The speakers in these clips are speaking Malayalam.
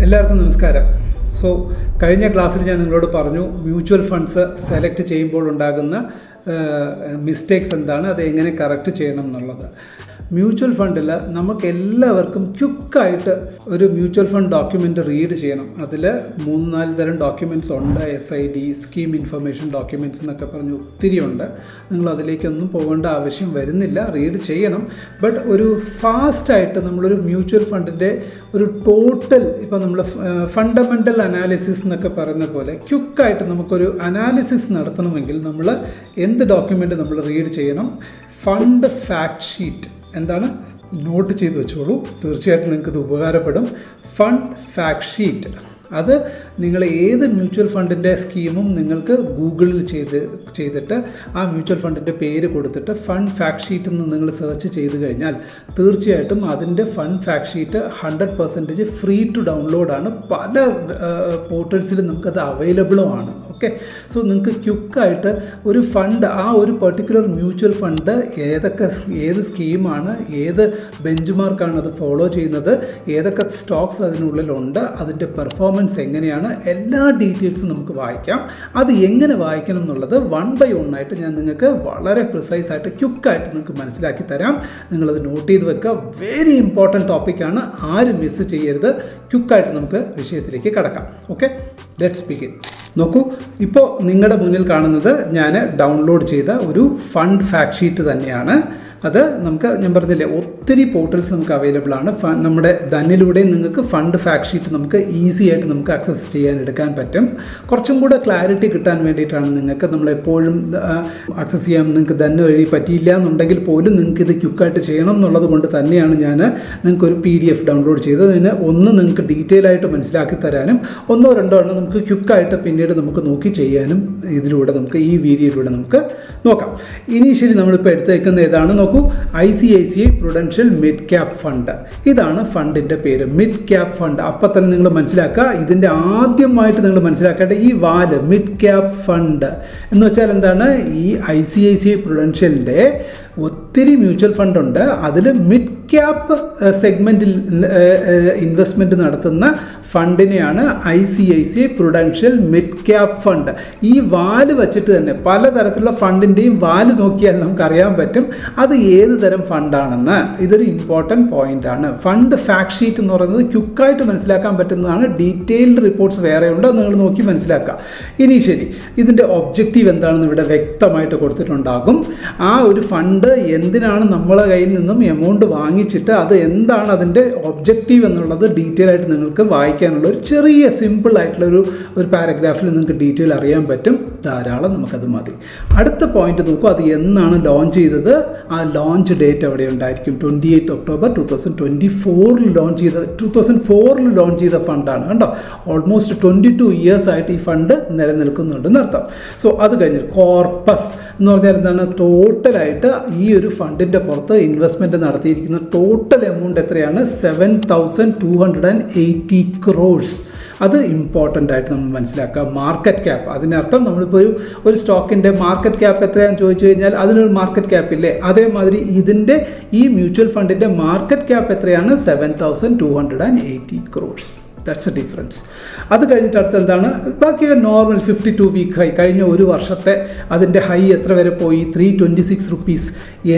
എല്ലാവർക്കും നമസ്കാരം. കഴിഞ്ഞ ക്ലാസ്സിൽ ഞാൻ നിങ്ങളോട് പറഞ്ഞു മ്യൂച്വൽ ഫണ്ട്സ് സെലക്ട് ചെയ്യുമ്പോൾ ഉണ്ടാകുന്ന മിസ്റ്റേക്സ് എന്താണ്, അത് എങ്ങനെ കറക്റ്റ് ചെയ്യണം എന്നുള്ളത്. മ്യൂച്വൽ ഫണ്ടിൽ നമുക്ക് എല്ലാവർക്കും ക്വിക്കായിട്ട് ഒരു മ്യൂച്വൽ ഫണ്ട് ഡോക്യുമെൻ്റ് റീഡ് ചെയ്യണം. അതിൽ 3-4 തരം ഡോക്യുമെൻറ്റ്സ് ഉണ്ട്. SID, സ്കീം ഇൻഫർമേഷൻ ഡോക്യുമെൻറ്റ്സ് എന്നൊക്കെ പറഞ്ഞ് ഒത്തിരി ഉണ്ട്. നിങ്ങൾ അതിലേക്കൊന്നും പോകേണ്ട ആവശ്യം വരുന്നില്ല, റീഡ് ചെയ്യണം. ബട്ട് ഒരു ഫാസ്റ്റായിട്ട് നമ്മളൊരു മ്യൂച്വൽ ഫണ്ടിൻ്റെ ഒരു ടോട്ടൽ, ഇപ്പോൾ നമ്മൾ ഫണ്ടമെൻ്റൽ അനാലിസിസ് എന്നൊക്കെ പറയുന്ന പോലെ ക്വിക്കായിട്ട് നമുക്കൊരു അനാലിസിസ് നടത്തണമെങ്കിൽ നമ്മൾ എന്ത് ഡോക്യുമെൻ്റ് നമ്മൾ റീഡ് ചെയ്യണം? Fund fact sheet. എന്താണ്? നോട്ട് ചെയ്ത് വെച്ചോളൂ, തീർച്ചയായിട്ടും നിങ്ങൾക്കിത് ഉപകാരപ്പെടും. ഫണ്ട് ഫാക്ട് ഷീറ്റ് അത് നിങ്ങൾ ഏത് മ്യൂച്വൽ ഫണ്ടിൻ്റെ സ്കീമും നിങ്ങൾക്ക് ഗൂഗിളിൽ ചെയ്തിട്ട് ആ മ്യൂച്വൽ ഫണ്ടിൻ്റെ പേര് കൊടുത്തിട്ട് ഫണ്ട് ഫാക്ട് ഷീറ്റ് എന്ന് നിങ്ങൾ സെർച്ച് ചെയ്ത് കഴിഞ്ഞാൽ തീർച്ചയായിട്ടും അതിൻ്റെ fund fact sheet 100% free to ഡൗൺലോഡാണ്. പല പോർട്ടൽസിലും നമുക്കത് അവൈലബിളും ആണ്. ഓക്കെ, സോ നിങ്ങൾക്ക് ക്വിക്കായിട്ട് ഒരു ഫണ്ട്, ആ ഒരു പെർട്ടിക്കുലർ മ്യൂച്വൽ ഫണ്ട് ഏത് സ്കീമാണ്, ഏത് ബെഞ്ച് മാർക്കാണ് അത് ഫോളോ ചെയ്യുന്നത്, ഏതൊക്കെ സ്റ്റോക്സ് അതിനുള്ളിലുണ്ട്, അതിൻ്റെ പെർഫോമൻസ് എങ്ങനെയാണ്, എല്ലാ ഡീറ്റെയിൽസും നമുക്ക് വായിക്കാം. അത് എങ്ങനെ വായിക്കണം എന്നുള്ളത് 1 by 1 ആയിട്ട് ഞാൻ നിങ്ങൾക്ക് വളരെ പ്രിസൈസ് ആയിട്ട് ക്വിക്കായിട്ട് നിങ്ങൾക്ക് മനസ്സിലാക്കി തരാം. നിങ്ങളത് നോട്ട് ചെയ്ത് വെക്കുക. വെരി ഇമ്പോർട്ടൻറ്റ് ടോപ്പിക്കാണ്, ആരും മിസ് ചെയ്യരുത്. ക്വിക്കായിട്ട് നമുക്ക് വിഷയത്തിലേക്ക് കടക്കാം. Okay, let's begin. നോക്കൂ, ഇപ്പോൾ നിങ്ങളുടെ മുന്നിൽ കാണുന്നത് ഞാൻ ഡൗൺലോഡ് ചെയ്ത ഒരു ഫണ്ട് ഫാക്ട് ഷീറ്റ് തന്നെയാണ്. അത് ഞാൻ പറഞ്ഞില്ലേ, ഒത്തിരി പോർട്ടൽസ് നമുക്ക് അവൈലബിൾ ആണ്. നമ്മുടെ ധനിലൂടെ നിങ്ങൾക്ക് ഫണ്ട് ഫാക്ട് ഷീറ്റ് നമുക്ക് ഈസി ആയിട്ട് നമുക്ക് ആക്സസ് എടുക്കാൻ പറ്റും. കുറച്ചും കൂടെ ക്ലാരിറ്റി കിട്ടാൻ വേണ്ടിയിട്ടാണ് നിങ്ങൾക്ക് നമ്മളെപ്പോഴും ആക്സസ് ചെയ്യാൻ നിങ്ങൾക്ക് ധന് വഴി പറ്റിയില്ല എന്നുണ്ടെങ്കിൽ പോലും നിങ്ങൾക്ക് ഇത് ക്വിക്കായിട്ട് ചെയ്യണം എന്നുള്ളത് കൊണ്ട് തന്നെയാണ് ഞാൻ നിങ്ങൾക്കൊരു PDF ഡൗൺലോഡ് ചെയ്തത്. ഒന്ന് നിങ്ങൾക്ക് ഡീറ്റെയിൽ ആയിട്ട് മനസ്സിലാക്കി തരാനും 1-2 എണ്ണം നമുക്ക് ക്വിക്കായിട്ട് പിന്നീട് നമുക്ക് നോക്കി ചെയ്യാനും ഇതിലൂടെ നമുക്ക് ഈ വീഡിയോയിലൂടെ നമുക്ക് നോക്കാം. ഇനീഷ്യലി നമ്മളിപ്പോൾ എടുത്തേക്കുന്ന ഏതാണ് നോക്കൂ, ICICI Prudential mid cap fund. ഇതാണ് ഫണ്ടിൻ്റെ പേര്, മിഡ് ക്യാപ് ഫണ്ട്. അപ്പം തന്നെ നിങ്ങൾ മനസ്സിലാക്കുക, ഇതിൻ്റെ ആദ്യമായിട്ട് നിങ്ങൾ മനസ്സിലാക്കേണ്ട ഈ വാല് മിഡ് ക്യാപ് ഫണ്ട് എന്ന് വെച്ചാൽ എന്താണ്? ഈ ICICI Prudentialൻ്റെ ഒത്തിരി മ്യൂച്വൽ ഫണ്ടുണ്ട്. അതിൽ മിഡ് ക്യാപ്പ് സെഗ്മെൻറ്റിൽ ഇൻവെസ്റ്റ്മെൻറ്റ് നടത്തുന്ന ഫണ്ടിനെയാണ് ICICI Prudential mid cap fund. ഈ വാല് വച്ചിട്ട് തന്നെ പലതരത്തിലുള്ള ഫണ്ടിൻ്റെയും വാല് നോക്കിയാൽ നമുക്കറിയാൻ പറ്റും അത് ഏത് തരം ഫണ്ടാണെന്ന്. ഇതൊരു ഇമ്പോർട്ടൻറ്റ് പോയിൻ്റാണ്. ഫണ്ട് ഫാക്ട് ഷീറ്റ് എന്ന് പറയുന്നത് ക്വിക്കായിട്ട് മനസ്സിലാക്കാൻ പറ്റുന്നതാണ്. ഡീറ്റെയിൽഡ് റിപ്പോർട്ട്സ് വേറെ ഉണ്ട്, നിങ്ങൾ നോക്കി മനസ്സിലാക്കുക. ഇനീഷ്യലി ഇതിൻ്റെ ഒബ്ജക്റ്റീവ് എന്താണെന്ന് ഇവിടെ വ്യക്തമായിട്ട് കൊടുത്തിട്ടുണ്ടാകും. ആ ഒരു ഫണ്ട് എന്തിനാണ് നമ്മളെ കയ്യിൽ നിന്നും എമൗണ്ട് വാങ്ങിച്ചിട്ട് അത് എന്താണ് അതിൻ്റെ ഒബ്ജക്റ്റീവ് എന്നുള്ളത് ഡീറ്റെയിൽ ആയിട്ട് നിങ്ങൾക്ക് വായിക്കാനുള്ള ഒരു ചെറിയ സിമ്പിൾ ആയിട്ടുള്ള ഒരു പാരഗ്രാഫിൽ നിങ്ങൾക്ക് ഡീറ്റെയിൽ അറിയാൻ പറ്റും. ധാരാളം, നമുക്കത് മതി. അടുത്ത പോയിന്റ് നോക്കൂ, അത് എന്നാണ് ലോഞ്ച് ചെയ്തത്? ആ ലോഞ്ച് ഡേറ്റ് അവിടെ ഉണ്ടായിരിക്കും. 28 October 2024 2004 ലോഞ്ച് ചെയ്ത ഫണ്ടാണ്. കണ്ടോ, ഓൾമോസ്റ്റ് 22 years ആയിട്ട് ഈ ഫണ്ട് നിലനിൽക്കുന്നുണ്ടെന്ന് അർത്ഥം. സോ അത് കഴിഞ്ഞ് കോർപ്പസ് എന്ന് പറഞ്ഞാൽ എന്താണ്? ടോട്ടലായിട്ട് ഈ ഒരു ഫണ്ടിൻ്റെ പുറത്ത് ഇൻവെസ്റ്റ്മെൻറ്റ് നടത്തിയിരിക്കുന്ന ടോട്ടൽ എമൗണ്ട് എത്രയാണ്? 7,280 crores. അത് ഇമ്പോർട്ടൻ്റ് ആയിട്ട് നമ്മൾ മനസ്സിലാക്കുക. മാർക്കറ്റ് ക്യാപ്പ്, അതിനർത്ഥം നമ്മളിപ്പോൾ ഒരു സ്റ്റോക്കിൻ്റെ മാർക്കറ്റ് ക്യാപ്പ് എത്രയാണെന്ന് ചോദിച്ചു കഴിഞ്ഞാൽ അതിനൊരു മാർക്കറ്റ് ക്യാപ്പ് ഇല്ലേ? അതേമാതിരി ഇതിൻ്റെ ഈ മ്യൂച്വൽ ഫണ്ടിൻ്റെ മാർക്കറ്റ് ക്യാപ്പ് എത്രയാണ്? 7,280 crores. That's A difference. അത് കഴിഞ്ഞിട്ട് അടുത്ത് എന്താണ്? ബാക്കി നോർമൽ 52 week ഹൈ, കഴിഞ്ഞ ഒരു വർഷത്തെ അതിൻ്റെ ഹൈ എത്ര വരെ പോയി? 326 rupees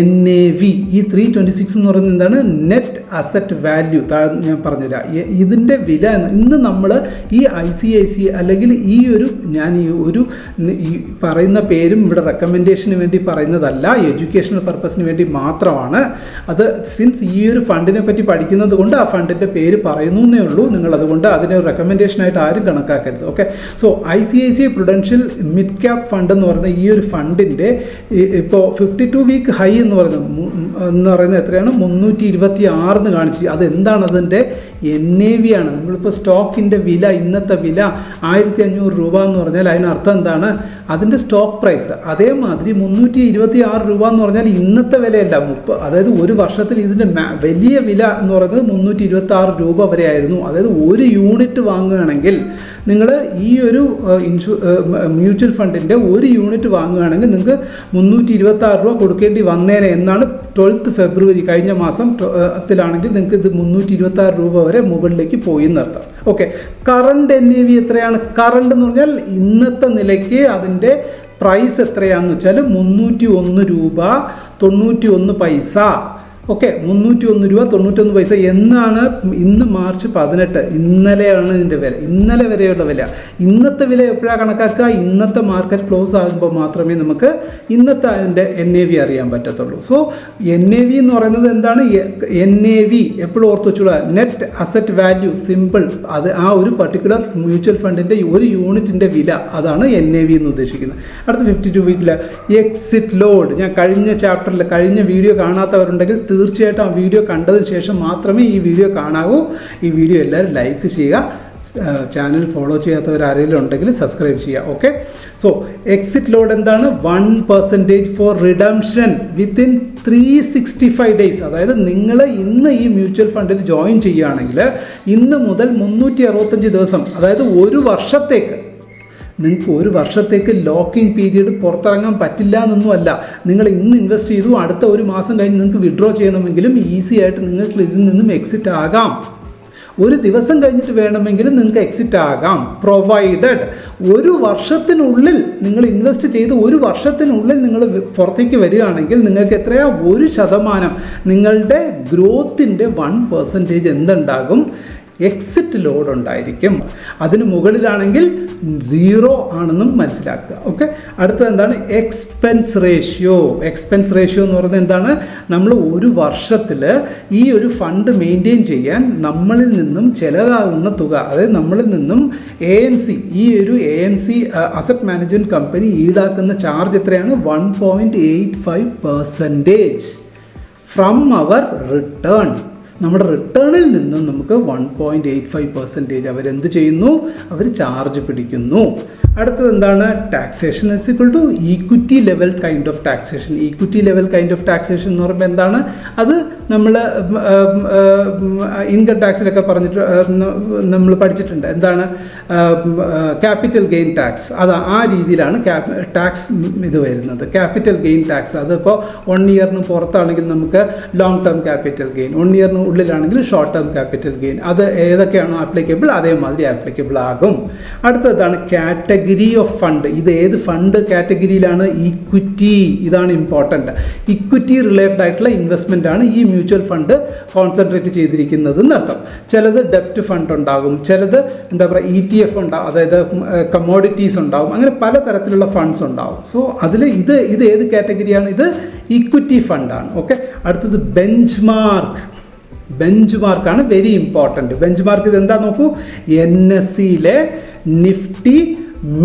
NAV. ഈ 326 എന്ന് പറയുന്നത് എന്താണ്? Net asset value. ഞാൻ പറഞ്ഞുതരാം ഇതിൻ്റെ വില. ഇന്ന് നമ്മൾ ഈ ICICI അല്ലെങ്കിൽ ഞാൻ ഈ പറയുന്ന പേരും ഇവിടെ റെക്കമെൻഡേഷന് വേണ്ടി പറയുന്നതല്ല, എഡ്യൂക്കേഷണൽ പർപ്പസിന് വേണ്ടി മാത്രമാണ്. അത് സിൻസ് ഈ ഒരു ഫണ്ടിനെ പറ്റി പഠിക്കുന്നത് കൊണ്ട് ആ ഫണ്ടിൻ്റെ പേര് പറയുന്നു എന്നേ ഉള്ളൂ. നിങ്ങൾ അതുകൊണ്ട് അതിനെ റെക്കമെൻഡേഷനായിട്ട് ആരും കണക്കാക്കരുത്. Okay, so ICICI Prudential mid cap fund എന്ന് പറയുന്ന ഈ ഒരു ഫണ്ടിൻ്റെ ഇപ്പോൾ 52 week ഹൈ എന്ന് പറയുന്നത് എത്രയാണ്? 326 എന്ന് കാണിച്ചു. അതെന്താണ്? അതിൻ്റെ NAV ആണ്. നമ്മളിപ്പോൾ സ്റ്റോക്കിൻ്റെ വില, ഇന്നത്തെ വില 1,500 രൂപ എന്ന് പറഞ്ഞാൽ അതിനർത്ഥം എന്താണ്? അതിൻ്റെ സ്റ്റോക്ക് പ്രൈസ്. അതേമാതിരി 326 രൂപ എന്ന് പറഞ്ഞാൽ ഇന്നത്തെ വിലയല്ല, അതായത് ഒരു വർഷത്തിൽ ഇതിൻ്റെ വലിയ വില എന്ന് പറയുന്നത് 326 രൂപ വരെ ആയിരുന്നു. അതായത് 1 ഒരു യൂണിറ്റ് വാങ്ങുകയാണെങ്കിൽ നിങ്ങൾ ഈ ഒരു മ്യൂച്വൽ ഫണ്ടിൻ്റെ ഒരു യൂണിറ്റ് വാങ്ങുകയാണെങ്കിൽ നിങ്ങൾക്ക് 326 രൂപ കൊടുക്കേണ്ടി വന്നേനെ എന്നാണ് 12th February കഴിഞ്ഞ മാസത്തിലാണെങ്കിൽ നിങ്ങൾക്ക് ഇത് 326 രൂപ വരെ മുകളിലേക്ക് പോയി എന്നർത്ഥം. ഓക്കെ, കറണ്ട് NAV എത്രയാണ്? കറണ്ട് എന്ന് പറഞ്ഞാൽ ഇന്നത്തെ നിലയ്ക്ക് അതിൻ്റെ പ്രൈസ് എത്രയാണെന്ന് വെച്ചാൽ 301 രൂപ 91 പൈസ. ഓക്കെ, 301 രൂപ 91 പൈസ എന്നാണ്. ഇന്ന് March 18, ഇന്നലെയാണ് ഇതിൻ്റെ വില, ഇന്നലെ വരെയുള്ള വില. ഇന്നത്തെ വില എപ്പോഴാണ് കണക്കാക്കുക? ഇന്നത്തെ മാർക്കറ്റ് ക്ലോസ് ആകുമ്പോൾ മാത്രമേ നമുക്ക് ഇന്നത്തെ അതിൻ്റെ NAV അറിയാൻ പറ്റത്തുള്ളൂ. സോ NAV എന്ന് പറയുന്നത് എന്താണ്? NAV എപ്പോഴും ഓർത്ത് വെച്ചോളൂ, നെറ്റ് അസറ്റ് വാല്യൂ, സിമ്പിൾ. അത് ആ ഒരു പർട്ടിക്കുലർ മ്യൂച്വൽ ഫണ്ടിൻ്റെ ഒരു യൂണിറ്റിൻ്റെ വില, അതാണ് NAV എന്ന് ഉദ്ദേശിക്കുന്നത്. അടുത്ത 52 വീക്കിൽ എക്സിറ്റ് ലോഡ്. ഞാൻ കഴിഞ്ഞ ചാപ്റ്ററിൽ കഴിഞ്ഞ വീഡിയോ കാണാത്തവരുണ്ടെങ്കിൽ തീർച്ചയായിട്ടും ആ വീഡിയോ കണ്ടതിന് ശേഷം മാത്രമേ ഈ വീഡിയോ കാണാവൂ. ഈ വീഡിയോ എല്ലാവരും ലൈക്ക് ചെയ്യുക, ചാനൽ ഫോളോ ചെയ്യാത്തവർ ആരെങ്കിലും ഉണ്ടെങ്കിൽ സബ്സ്ക്രൈബ് ചെയ്യുക. ഓക്കെ, സോ എക്സിറ്റ് ലോഡ് എന്താണ്? 1% ഫോർ റിഡംഷൻ വിത്തിൻ 365 ഡേയ്സ്. അതായത് നിങ്ങൾ ഇന്ന് ഈ മ്യൂച്വൽ ഫണ്ടിൽ ജോയിൻ ചെയ്യുകയാണെങ്കിൽ ഇന്ന് മുതൽ 365 ദിവസം, അതായത് ഒരു വർഷത്തേക്ക് നിങ്ങൾക്ക് ഒരു വർഷത്തേക്ക് ലോക്കിംഗ് പീരീഡ് പുറത്തിറങ്ങാൻ പറ്റില്ല എന്നൊന്നുമല്ല. നിങ്ങൾ ഇന്ന് ഇൻവെസ്റ്റ് ചെയ്തു, അടുത്ത ഒരു മാസം കഴിഞ്ഞ് നിങ്ങൾക്ക് വിഡ്രോ ചെയ്യണമെങ്കിലും ഈസി ആയിട്ട് നിങ്ങൾക്ക് ഇതിൽ നിന്നും എക്സിറ്റ് ആകാം. ഒരു ദിവസം കഴിഞ്ഞിട്ട് വേണമെങ്കിലും നിങ്ങൾക്ക് എക്സിറ്റ് ആകാം, പ്രൊവൈഡഡ് ഒരു വർഷത്തിനുള്ളിൽ നിങ്ങൾ ഇൻവെസ്റ്റ് ചെയ്ത് ഒരു വർഷത്തിനുള്ളിൽ നിങ്ങൾ പുറത്തേക്ക് വരികയാണെങ്കിൽ നിങ്ങൾക്ക് എത്രയാ? 1% നിങ്ങളുടെ ഗ്രോത്തിൻ്റെ 1% എന്തുണ്ടാകും? എക്സിറ്റ് ലോഡ് ഉണ്ടായിരിക്കും. അതിന് മുകളിലാണെങ്കിൽ 0 ആണെന്നും മനസ്സിലാക്കുക. ഓക്കെ, അടുത്തത് എന്താണ്? Expense ratio. എക്സ്പെൻസ് റേഷ്യോ എന്ന് പറയുന്നത് എന്താണ്? നമ്മൾ ഒരു വർഷത്തിൽ ഈ ഒരു ഫണ്ട് മെയിൻറ്റെയിൻ ചെയ്യാൻ നമ്മളിൽ നിന്നും ചിലവാകുന്ന തുക, അതായത് നമ്മളിൽ നിന്നും AMC, ഈ ഒരു AMC അസറ്റ് മാനേജ്മെൻറ്റ് കമ്പനി ഈടാക്കുന്ന ചാർജ് എത്രയാണ്? 1.85% ഫ്രം അവർ റിട്ടേൺ. നമ്മുടെ റിട്ടേണിൽ നിന്നും നമുക്ക് 1.85% അവരെന്ത് ചെയ്യുന്നു? അവർ ചാർജ് പിടിക്കുന്നു. അടുത്തത് എന്താണ്? Taxation is equal to equity level kind of taxation. Equity level kind of taxation എന്ന് പറയുമ്പോൾ എന്താണ്? അത് നമ്മൾ ഇൻകം ടാക്സിലൊക്കെ പറഞ്ഞിട്ട് നമ്മൾ പഠിച്ചിട്ടുണ്ട്. എന്താണ്? Capital gain tax. അത് ആ രീതിയിലാണ് ടാക്സ് ഇത് വരുന്നത്, ക്യാപിറ്റൽ ഗെയിൻ ടാക്സ്. അതിപ്പോൾ 1 ഇയറിന് പുറത്താണെങ്കിൽ നമുക്ക് ലോങ് ടേം ക്യാപിറ്റൽ ഗെയിൻ, 1 ഇയറിന് ഉള്ളിലാണെങ്കിൽ ഷോർട്ട് ടേം ക്യാപിറ്റൽ ഗെയിൻ. അത് ഏതൊക്കെയാണോ ആപ്ലിക്കബിൾ അതേമാതിരി ആപ്ലിക്കബിൾ ആകും. അടുത്തതാണ് കാറ്റഗറി ഓഫ് ഫണ്ട്. ഇത് ഏത് ഫണ്ട് കാറ്റഗറിയിലാണ്? ഈക്വിറ്റി. ഇതാണ് ഇമ്പോർട്ടൻ്റ്. ഇക്വിറ്റി റിലേറ്റഡ് ആയിട്ടുള്ള ഇൻവെസ്റ്റ്മെൻ്റ് ആണ് ഈ മ്യൂച്വൽ ഫണ്ട് കോൺസെൻട്രേറ്റ് ചെയ്തിരിക്കുന്നത് എന്നർത്ഥം. ചിലത് ഡെപ്റ്റ് ഫണ്ട് ഉണ്ടാകും, ചിലത് എന്താ പറയുക ETF ഉണ്ടാകും, അതായത് കമ്മോഡിറ്റീസ് ഉണ്ടാകും, അങ്ങനെ പലതരത്തിലുള്ള ഫണ്ട്സ് ഉണ്ടാകും. സോ അതിൽ ഇത് ഏത് കാറ്റഗറിയാണ്? ഇത് ഈക്വിറ്റി ഫണ്ടാണ്. ഓക്കെ, അടുത്തത് ബെഞ്ച് മാർക്ക്. ബെഞ്ച് മാർക്കാണ് വെരി ഇമ്പോർട്ടൻറ്റ്. ബെഞ്ച് മാർക്ക് ഇത് എന്താ നോക്കൂ? NSEയിലെ Nifty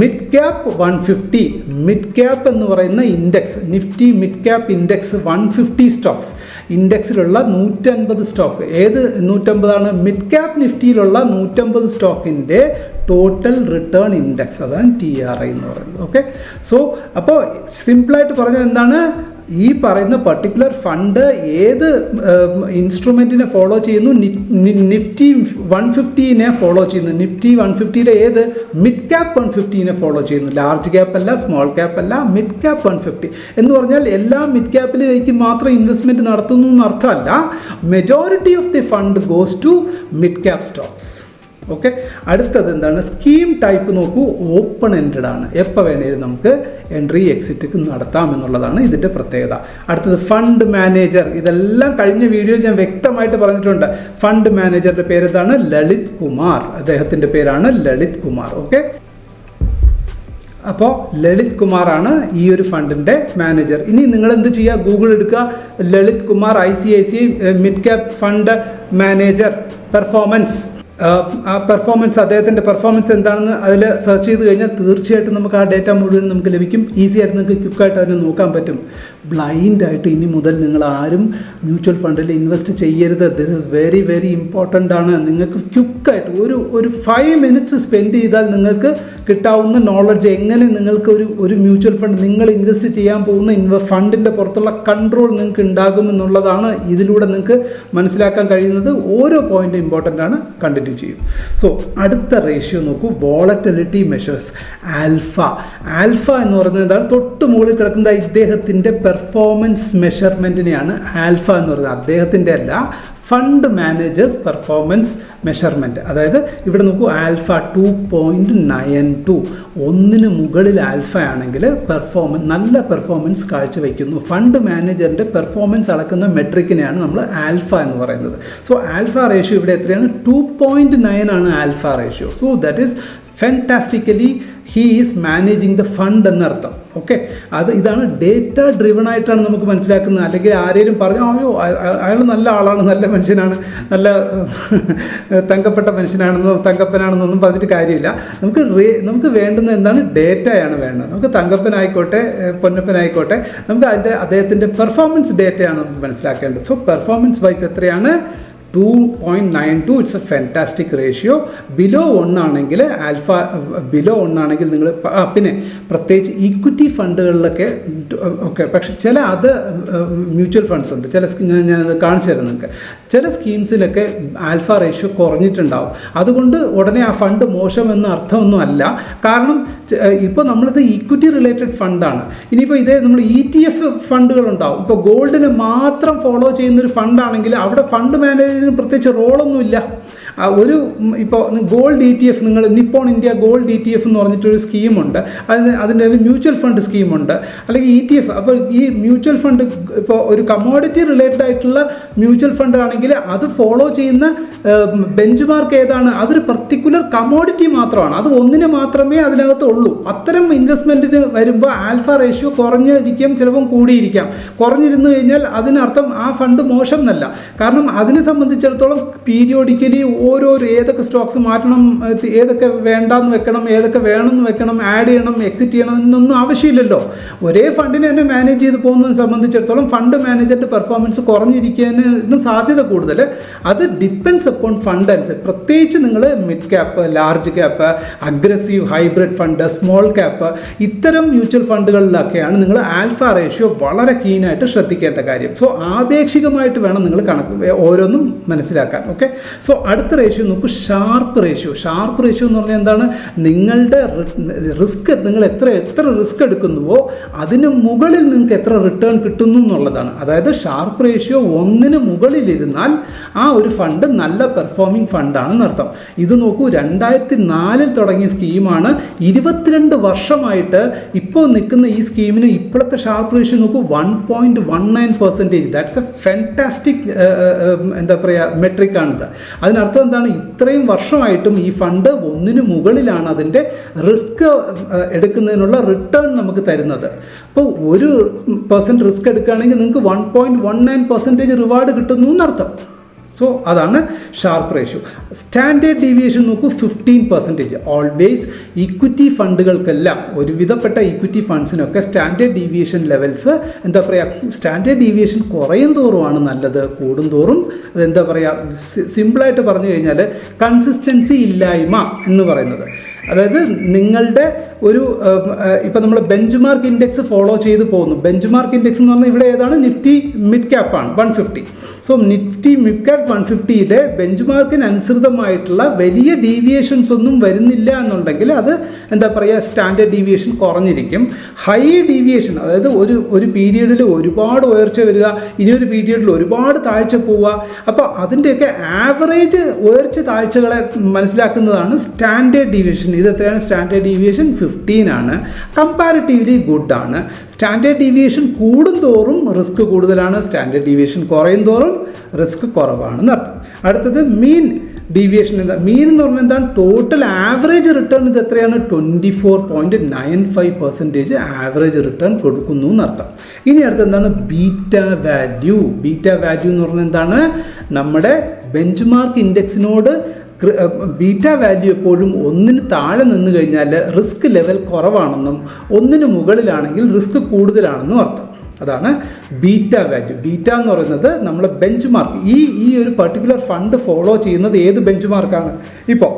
mid cap 150. Mid cap എന്ന് പറയുന്ന index, Nifty mid cap index 150 stocks. ഇൻഡെക്സിലുള്ള 150 സ്റ്റോക്ക്. ഏത് 150ആണ്? മിഡ് ക്യാപ്പ് നിഫ്റ്റിയിലുള്ള 150 സ്റ്റോക്കിൻ്റെ ടോട്ടൽ റിട്ടേൺ ഇൻഡെക്സ്, അതാണ് TRI എന്ന് പറയുന്നത്. ഓക്കെ, സോ അപ്പോൾ സിമ്പിളായിട്ട് പറഞ്ഞത് എന്താണ്? ഈ പറയുന്ന പർട്ടിക്കുലർ ഫണ്ട് ഏത് ഇൻസ്ട്രുമെൻറ്റിനെ ഫോളോ ചെയ്യുന്നു? നിഫ്റ്റി 150നെ ഫോളോ ചെയ്യുന്നു. നിഫ്റ്റി 150യിലെ ഏത്? മിഡ് ക്യാപ്പ് 150നെ ഫോളോ ചെയ്യുന്നു. ലാർജ് ക്യാപ്പ് അല്ല, സ്മോൾ ക്യാപ്പ് അല്ല, മിഡ് ക്യാപ്പ് 150 എന്ന് പറഞ്ഞാൽ എല്ലാ മിഡ് ക്യാപ്പിലേക്ക് മാത്രം ഇൻവെസ്റ്റ്മെൻറ്റ് നടത്തുന്നു എന്നർത്ഥമല്ല. Majority of the fund goes to mid cap stocks. Okay, അടുത്തത് എന്താണ്? സ്കീം ടൈപ്പ് നോക്കൂ, ഓപ്പൺ എൻഡഡ് ആണ്. എപ്പോൾ വേണേലും നമുക്ക് എൻട്രി എക്സിറ്റ് നടത്താം എന്നുള്ളതാണ് ഇതിൻ്റെ പ്രത്യേകത. അടുത്തത് ഫണ്ട് മാനേജർ. ഇതെല്ലാം കഴിഞ്ഞ വീഡിയോയിൽ ഞാൻ വ്യക്തമായിട്ട് പറഞ്ഞിട്ടുണ്ട്. ഫണ്ട് മാനേജറുടെ പേരെന്താണ്? ലളിത് കുമാർ. അദ്ദേഹത്തിൻ്റെ പേരാണ് ലളിത് കുമാർ. ഓക്കെ, അപ്പോൾ ലളിത് കുമാറാണ് ഈ ഒരു ഫണ്ടിൻ്റെ മാനേജർ. ഇനി നിങ്ങൾ എന്ത് ചെയ്യുക? ഗൂഗിൾ എടുക്കുക, Lalit Kumar ICICI mid cap fund manager performance. Performance, അദ്ദേഹത്തിൻ്റെ പെർഫോമൻസ് എന്താണെന്ന് അതിൽ സെർച്ച് ചെയ്ത് കഴിഞ്ഞാൽ തീർച്ചയായിട്ടും നമുക്ക് ആ ഡേറ്റ മുഴുവൻ നമുക്ക് ലഭിക്കും. ഈസി ആയിട്ട് നിങ്ങൾക്ക് ക്വിക്കായിട്ട് അതിനെ നോക്കാൻ പറ്റും. ബ്ലൈൻഡായിട്ട് ഇനി മുതൽ നിങ്ങൾ ആരും മ്യൂച്വൽ ഫണ്ടിൽ ഇൻവെസ്റ്റ് ചെയ്യരുത്. This is very very important ആണ്. നിങ്ങൾക്ക് ക്വിക്കായിട്ട് ഒരു 5 മിനിറ്റ്സ് സ്പെൻഡ് ചെയ്താൽ നിങ്ങൾക്ക് കിട്ടാവുന്ന നോളജ്, എങ്ങനെ നിങ്ങൾക്ക് ഒരു മ്യൂച്വൽ ഫണ്ട് നിങ്ങൾ ഇൻവെസ്റ്റ് ചെയ്യാൻ പോകുന്ന ഫണ്ടിൻ്റെ പുറത്തുള്ള കൺട്രോൾ നിങ്ങൾക്ക് ഉണ്ടാകുമെന്നുള്ളതാണ് ഇതിലൂടെ നിങ്ങൾക്ക് മനസ്സിലാക്കാൻ കഴിയുന്നത്. ഓരോ പോയിൻറ്റും ഇമ്പോർട്ടൻ്റ് ആണ്. കണ്ടിന്യൂ. കണ്ടിന്യൂ ചെയ്യും. സോ അടുത്ത റേഷ്യോ നോക്കൂ, വോളറ്റിലിറ്റി മെഷേഴ്സ്. ആൽഫ എന്ന് പറയുന്നത് എന്താണ്? തൊട്ട് മുകളിൽ കിടക്കുന്ന ഇദ്ദേഹത്തിൻ്റെ പെർഫോമൻസ് മെഷർമെൻറ്റിനെയാണ് ആൽഫ എന്ന് പറയുന്നത്. അദ്ദേഹത്തിൻ്റെ അല്ല, ഫണ്ട് മാനേജേഴ്സ് പെർഫോമൻസ് മെഷർമെൻറ്റ്. അതായത് ഇവിടെ നോക്കൂ, ആൽഫ 2.92, 1 മുകളിൽ ആൽഫ ആണെങ്കിൽ നല്ല പെർഫോമൻസ് കാഴ്ചവെക്കുന്നു. ഫണ്ട് മാനേജറിൻ്റെ പെർഫോമൻസ് അളക്കുന്ന മെട്രിക്കിനെയാണ് നമ്മൾ ആൽഫ എന്ന് പറയുന്നത്. സോ ആൽഫ റേഷ്യോ ഇവിടെ എത്രയാണ്? 2.9 ആണ് alpha ratio. So that is fantastically he is managing the fund എന്നർത്ഥം. ഓക്കെ, ഇതാണ് ഡേറ്റ ഡ്രിവൺ ആയിട്ടാണ് നമുക്ക് മനസ്സിലാക്കുന്നത്. അല്ലെങ്കിൽ ആരെങ്കിലും പറഞ്ഞു അയ്യോ അയാൾ നല്ല ആളാണ്, നല്ല മനുഷ്യനാണ്, നല്ല തങ്കപ്പെട്ട തങ്കപ്പനാണെന്നൊന്നും പറഞ്ഞിട്ട് കാര്യമില്ല. നമുക്ക് വേണ്ടുന്ന എന്താണ്? ഡേറ്റയാണ് വേണ്ടത്. നമുക്ക് തങ്കപ്പനായിക്കോട്ടെ പൊന്നപ്പനായിക്കോട്ടെ, നമുക്ക് അദ്ദേഹത്തിൻ്റെ പെർഫോമൻസ് ഡേറ്റയാണ് നമുക്ക് മനസ്സിലാക്കേണ്ടത്. സോ പെർഫോമൻസ് വൈസ് എത്രയാണ്? 2.92. It's A fantastic ratio. Below 1 ആണെങ്കിൽ ബിലോ 1 ആണെങ്കിൽ നിങ്ങൾ പിന്നെ പ്രത്യേകിച്ച് ഈക്വിറ്റി ഫണ്ടുകളിലൊക്കെ ഓക്കെ. പക്ഷെ ചില മ്യൂച്വൽ ഫണ്ട്സ് ഉണ്ട്, ഞാനത് കാണിച്ചു തരാം നിങ്ങൾക്ക്. ചില സ്കീംസിലൊക്കെ ആൽഫ റേഷ്യോ കുറഞ്ഞിട്ടുണ്ടാവും. അതുകൊണ്ട് ഉടനെ ആ ഫണ്ട് മോശമെന്ന് അർത്ഥമൊന്നും അല്ല. കാരണം ഇപ്പോൾ നമ്മളിത് ഈക്വിറ്റി റിലേറ്റഡ് ഫണ്ടാണ്. ഇനിയിപ്പോൾ ഇതേ നമ്മൾ ETF ഫണ്ടുകളുണ്ടാവും. ഇപ്പോൾ ഗോൾഡിന് മാത്രം ഫോളോ ചെയ്യുന്നൊരു ഫണ്ടാണെങ്കിൽ അവിടെ ഫണ്ട് മാനേജർ പ്രത്യേകിച്ച് റോളൊന്നുമില്ല. ഇപ്പോൾ ഗോൾഡ് ETF, നിങ്ങൾ നിപ്പോൺ ഇന്ത്യ ഗോൾഡ് ETF എന്ന് പറഞ്ഞിട്ടൊരു സ്കീമുണ്ട്. അതിൻ്റെ ഒരു മ്യൂച്വൽ ഫണ്ട് സ്കീമുണ്ട്, അല്ലെങ്കിൽ ETF. അപ്പോൾ ഈ മ്യൂച്വൽ ഫണ്ട് ഇപ്പോൾ ഒരു കമ്മോഡിറ്റി റിലേറ്റഡ് ആയിട്ടുള്ള മ്യൂച്വൽ ഫണ്ട് ആണെങ്കിൽ അത് ഫോളോ ചെയ്യുന്ന ബെഞ്ച് മാർക്ക് ഏതാണ്? അതൊരു പർട്ടിക്കുലർ കമ്മോഡിറ്റി മാത്രമാണ്. അത് ഒന്നിന് മാത്രമേ അതിനകത്ത് ഉള്ളൂ. അത്തരം ഇൻവെസ്റ്റ്മെൻറ്റിന് വരുമ്പോൾ ആൽഫ റേഷ്യോ കുറഞ്ഞിരിക്കാം, ചിലപ്പം കൂടിയിരിക്കാം. കുറഞ്ഞിരുന്നു കഴിഞ്ഞാൽ അതിനർത്ഥം ആ ഫണ്ട് മോശം എന്നല്ല. കാരണം അതിനെ സംബന്ധിച്ചിടത്തോളം പീരിയോഡിക്കലി ഏതൊക്കെ സ്റ്റോക്സ് മാറ്റണം, ഏതൊക്കെ വേണ്ടാന്ന് വെക്കണം, ഏതൊക്കെ വേണമെന്ന് വെക്കണം, ആഡ് ചെയ്യണം, എക്സിറ്റ് ചെയ്യണം എന്നൊന്നും ആവശ്യമില്ലല്ലോ. ഒരേ ഫണ്ടിനെ തന്നെ മാനേജ് ചെയ്ത് പോകുന്നതിനെ സംബന്ധിച്ചിടത്തോളം ഫണ്ട് മാനേജറിൻ്റെ പെർഫോമൻസ് കുറഞ്ഞിരിക്കാനും സാധ്യത കൂടുതൽ. അത് ഡിപ്പെൻഡ്സ് അപ്പോൺ ഫണ്ട് അനുസരിച്ച്. പ്രത്യേകിച്ച് നിങ്ങൾ mid cap, large cap, aggressive hybrid fund, small cap, ഇത്തരം മ്യൂച്വൽ ഫണ്ടുകളിലൊക്കെയാണ് നിങ്ങൾ ആൽഫ റേഷ്യോ വളരെ കീനായിട്ട് ശ്രദ്ധിക്കേണ്ട കാര്യം. സോ ആപേക്ഷികമായിട്ട് വേണം നിങ്ങൾ ഓരോന്നും മനസ്സിലാക്കാൻ. ഓക്കെ, സോ അടുത്ത റേഷ്യോ നോക്കൂ, ഷാർപ്പ് റേഷ്യോ. ഷാർപ്പ് റേഷ്യോ എന്ന് പറഞ്ഞാൽ എന്താണ്? നിങ്ങളുടെ റിസ്ക്, നിങ്ങൾ എത്ര റിസ്ക് എടുക്കുന്നുവോ അതിന് മുകളിൽ നിങ്ങൾക്ക് എത്ര റിട്ടേൺ കിട്ടുന്നു എന്നുള്ളതാണ്. അതായത് ഷാർപ്പ് റേഷ്യോ 1ന് മുകളിലിരുന്നാൽ ആ ഒരു ഫണ്ട് നല്ല പെർഫോമിംഗ് ഫണ്ടാണെന്ന് അർത്ഥം. ഇത് നോക്കൂ, 2004 തുടങ്ങിയ സ്കീമാണ്. 22 വർഷമായിട്ട് ഇപ്പോൾ നിൽക്കുന്ന ഈ സ്കീമിന് ഇപ്പോഴത്തെ ഷാർപ്പ് റേഷ്യോ നോക്കൂ, 1.19%. ദാറ്റ്സ് എ ഫാൻറ്റാസ്റ്റിക് എന്താ പറയുക മെട്രിക്കാണിത്. അതിനർത്ഥം എന്താണ്? ഇത്രയും വർഷമായിട്ടും ഈ ഫണ്ട് 1ന് മുകളിലാണ് അതിൻ്റെ റിസ്ക് എടുക്കുന്നതിനുള്ള റിട്ടേൺ നമുക്ക് തരുന്നത്. അപ്പോൾ 1% റിസ്ക് എടുക്കുകയാണെങ്കിൽ നിങ്ങൾക്ക് 1.19% റിവാർഡ് കിട്ടുന്നു എന്നർത്ഥം. സോ അതാണ് ഷാർപ്പ് റേഷ്യോ. സ്റ്റാൻഡേർഡ് ഡീവിയേഷൻ നോക്കൂ, 15%. ഓൾവേസ് ഈക്വിറ്റി ഫണ്ടുകൾക്കെല്ലാം, ഒരുവിധപ്പെട്ട ഈക്വിറ്റി ഫണ്ട്സിനൊക്കെ സ്റ്റാൻഡേർഡ് ഡീവിയേഷൻ ലെവൽസ് എന്താ പറയുക, സ്റ്റാൻഡേർഡ് ഡീവിയേഷൻ കുറയും തോറുമാണ് നല്ലത്, കൂടും തോറും അതെന്താ പറയുക, സിമ്പിളായിട്ട് പറഞ്ഞു കഴിഞ്ഞാൽ കൺസിസ്റ്റൻസി ഇല്ലായ്മ എന്ന് പറയുന്നത്. അതായത് നിങ്ങളുടെ ഇപ്പോൾ നമ്മൾ ബെഞ്ച് മാർക്ക് ഇൻഡെക്സ് ഫോളോ ചെയ്ത് പോകുന്നു. ബെഞ്ച് മാർക്ക് ഇൻഡെക്സ് എന്ന് പറഞ്ഞാൽ ഇവിടെ ഏതാണ്? നിഫ്റ്റി മിഡ് ക്യാപ്പാണ്, 150. സോ നിഫ്റ്റി മിഡ് ക്യാപ്പ് 150യിലെ ബെഞ്ച് മാർക്കിന് അനുസൃതമായിട്ടുള്ള വലിയ ഡീവിയേഷൻസ് ഒന്നും വരുന്നില്ല എന്നുണ്ടെങ്കിൽ അത് എന്താ പറയുക, സ്റ്റാൻഡേർഡ് ഡീവിയേഷൻ കുറഞ്ഞിരിക്കും. ഹൈ ഡീവിയേഷൻ, അതായത് ഒരു പീരീഡിൽ ഒരുപാട് ഉയർച്ച വരിക, ഇനിയൊരു പീരീഡിൽ ഒരുപാട് താഴ്ച പോവുക. അപ്പോൾ അതിൻ്റെയൊക്കെ ആവറേജ് ഉയർച്ച താഴ്ചകളെ മനസ്സിലാക്കുന്നതാണ് സ്റ്റാൻഡേർഡ് ഡീവിയേഷൻ. ഇത് എത്രയാണ്? സ്റ്റാൻഡേർഡ് ഡീവിയേഷൻ 15 ആണ്. കമ്പാരിറ്റീവ്ലി ഗുഡാണ്. സ്റ്റാൻഡേർഡ് ഡീവിയേഷൻ കൂടും തോറും റിസ്ക് കൂടുതലാണ്, സ്റ്റാൻഡേർഡ് ഡീവിയേഷൻ കുറയും തോറും റിസ്ക് കുറവാണെന്ന് അർത്ഥം. അടുത്തത് മീൻ ഡീവിയേഷൻ. മീൻ എന്ന് പറഞ്ഞാൽ എന്താണ്? ടോട്ടൽ ആവറേജ് റിട്ടേൺ ഇത് എത്രയാണ്? 24.95% ആവറേജ് റിട്ടേൺ കൊടുക്കുന്നു എന്നർത്ഥം. ഇനി അടുത്ത് എന്താണ്? Beta value. ബീറ്റ വാല്യൂ എന്ന് പറഞ്ഞാൽ എന്താണ്? നമ്മുടെ ബെഞ്ച് മാർക്ക് ഇൻഡെക്സിനോട് ബീറ്റ വാല്യൂ എപ്പോഴും 1ന് താഴെ നിന്ന് കഴിഞ്ഞാൽ റിസ്ക് ലെവൽ കുറവാണെന്നും 1ന് മുകളിലാണെങ്കിൽ റിസ്ക് കൂടുതലാണെന്നും അർത്ഥം. അതാണ് ബീറ്റ വാല്യൂ. ബീറ്റ എന്ന് പറയുന്നത് നമ്മൾ ബെഞ്ച് മാർക്ക്, ഈ ഒരു പർട്ടിക്കുലർ ഫണ്ട് ഫോളോ ചെയ്യുന്നത് ഏത് ബെഞ്ച് മാർക്കാണ്? ഇപ്പോൾ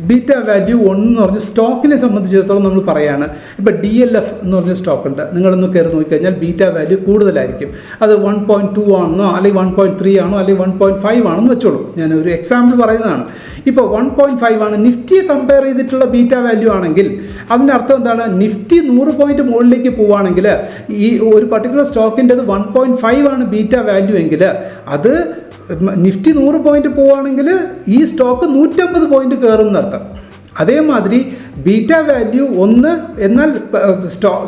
ബീറ്റ വാല്യൂ 1 എന്ന് പറഞ്ഞ സ്റ്റോക്കിനെ സംബന്ധിച്ചിടത്തോളം നമ്മൾ പറയുകയാണ്. ഇപ്പോൾ DLF എന്ന് പറഞ്ഞ സ്റ്റോക്ക് ഉണ്ട്, നിങ്ങളൊന്ന് കയറി നോക്കിക്കഴിഞ്ഞാൽ ബീറ്റ വാല്യൂ കൂടുതലായിരിക്കും. അത് 1.2 ആണെന്നോ അല്ലെങ്കിൽ 1.3 ആണോ അല്ലെങ്കിൽ 1.5 ആണെന്ന് വെച്ചോളൂ. ഞാൻ ഒരു എക്സാമ്പിൾ പറയുന്നതാണ്. ഇപ്പോൾ 1.5 ആണ് നിഫ്റ്റിയെ കമ്പയർ ചെയ്തിട്ടുള്ള ബീറ്റ വാല്യൂ ആണെങ്കിൽ അതിൻ്റെ അർത്ഥം എന്താണ്? നിഫ്റ്റി 100 പോയിന്റ് മുകളിലേക്ക് പോവുകയാണെങ്കിൽ ഈ ഒരു പർട്ടിക്കുലർ സ്റ്റോക്കിൻ്റെത് 1.5 ആണ് ബീറ്റ വാല്യൂ എങ്കിൽ അത് നിഫ്റ്റി 100 പോയിന്റ് പോവുകയാണെങ്കിൽ ഈ സ്റ്റോക്ക് 150 പോയിന്റ് കയറും എന്നർത്ഥം. അതേമാതിരി ബീറ്റ വാല്യൂ 1 എന്നാൽ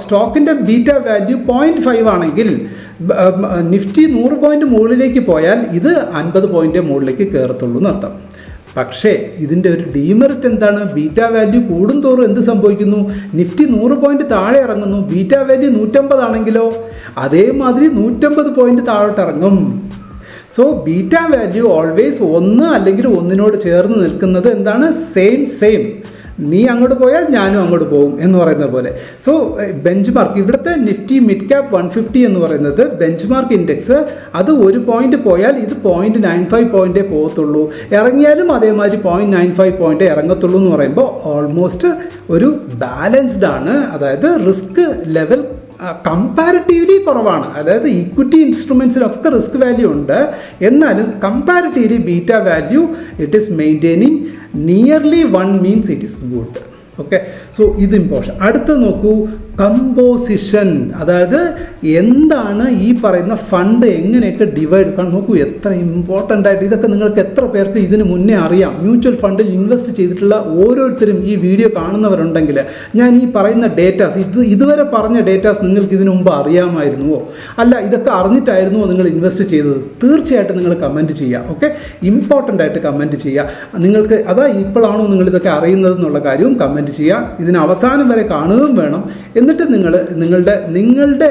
സ്റ്റോക്കിൻ്റെ ബീറ്റ വാല്യൂ 0.5 ആണെങ്കിൽ നിഫ്റ്റി 100 പോയിന്റ് മുകളിലേക്ക് പോയാൽ ഇത് 50 പോയിന്റ് മുകളിലേക്ക് കയറത്തുള്ളൂ എന്നർത്ഥം. പക്ഷേ ഇതിൻ്റെ ഒരു ഡീമെറിറ്റ് എന്താണ്? ബീറ്റ വാല്യൂ കൂടുന്തോറും എന്ത് സംഭവിക്കുന്നു? നിഫ്റ്റി 100 പോയിന്റ് താഴെ ഇറങ്ങുന്നു. ബീറ്റ വാല്യൂ 150 ആണെങ്കിലോ അതേമാതിരി 150 പോയിന്റ് താഴോട്ട് ഇറങ്ങും. സോ ബീറ്റ വാല്യൂ ഓൾവേസ് 1 അല്ലെങ്കിൽ 1നോട് ചേർന്ന് നിൽക്കുന്നത് എന്താണ്? സെയിം. നീ അങ്ങോട്ട് പോയാൽ ഞാനും അങ്ങോട്ട് പോകും എന്ന് പറയുന്ന പോലെ. സോ ബെഞ്ച് മാർക്ക് ഇവിടുത്തെ നിഫ്റ്റി മിഡ് ക്യാപ് 150 എന്ന് പറയുന്നത് ബെഞ്ച് മാർക്ക് ഇൻഡെക്സ്, അത് 1 പോയിന്റ് പോയാൽ ഇത് 0.95 പോയിന്റേ പോകത്തുള്ളൂ. ഇറങ്ങിയാലും അതേമാതിരി 0.95 പോയിന്റേ ഇറങ്ങത്തുള്ളൂ എന്ന് പറയുമ്പോൾ ഓൾമോസ്റ്റ് ഒരു ബാലൻസ്ഡ് ആണ്. അതായത് റിസ്ക് ലെവൽ കമ്പാരിറ്റീവ്ലി കുറവാണ്. അതായത് ഇക്വിറ്റി ഇൻസ്ട്രുമെൻറ്റ്സിലൊക്കെ റിസ്ക് വാല്യൂ ഉണ്ട്, എന്നാലും comparatively beta value it is maintaining nearly 1 means it is good. Okay, so ഇത് ഇമ്പോർട്ടൻ്റ്. അടുത്ത നോക്കൂ, കമ്പോസിഷൻ. അതായത് എന്താണ് ഈ പറയുന്ന ഫണ്ട് എങ്ങനെയൊക്കെ ഡിവൈഡ്. കാരണം നോക്കൂ എത്ര ഇമ്പോർട്ടൻ്റ് ആയിട്ട്, ഇതൊക്കെ നിങ്ങൾക്ക് എത്ര പേർക്ക് ഇതിന് മുന്നേ അറിയാം? മ്യൂച്വൽ ഫണ്ടിൽ ഇൻവെസ്റ്റ് ചെയ്തിട്ടുള്ള ഓരോരുത്തരും ഈ വീഡിയോ കാണുന്നവരുണ്ടെങ്കിൽ ഞാൻ ഈ പറയുന്ന ഡേറ്റാസ്, ഇതുവരെ പറഞ്ഞ ഡേറ്റാസ് നിങ്ങൾക്ക് ഇതിനു മുമ്പ് അറിയാമായിരുന്നുവോ? അല്ല ഇതൊക്കെ അറിഞ്ഞിട്ടായിരുന്നുവോ നിങ്ങൾ ഇൻവെസ്റ്റ് ചെയ്തത്? തീർച്ചയായിട്ടും നിങ്ങൾ കമൻറ്റ് ചെയ്യുക. ഓക്കെ, ഇമ്പോർട്ടൻ്റ് ആയിട്ട് കമൻറ്റ് ചെയ്യുക. നിങ്ങൾക്ക് അതാ ഇപ്പോഴാണോ നിങ്ങൾ ഇതൊക്കെ അറിയുന്നത് എന്നുള്ള കാര്യവും കമൻറ്റ് ചെയ്യുക. ഇതിന് അവസാനം വരെ കാണുകയും വേണം. എന്നിട്ട് നിങ്ങളുടെ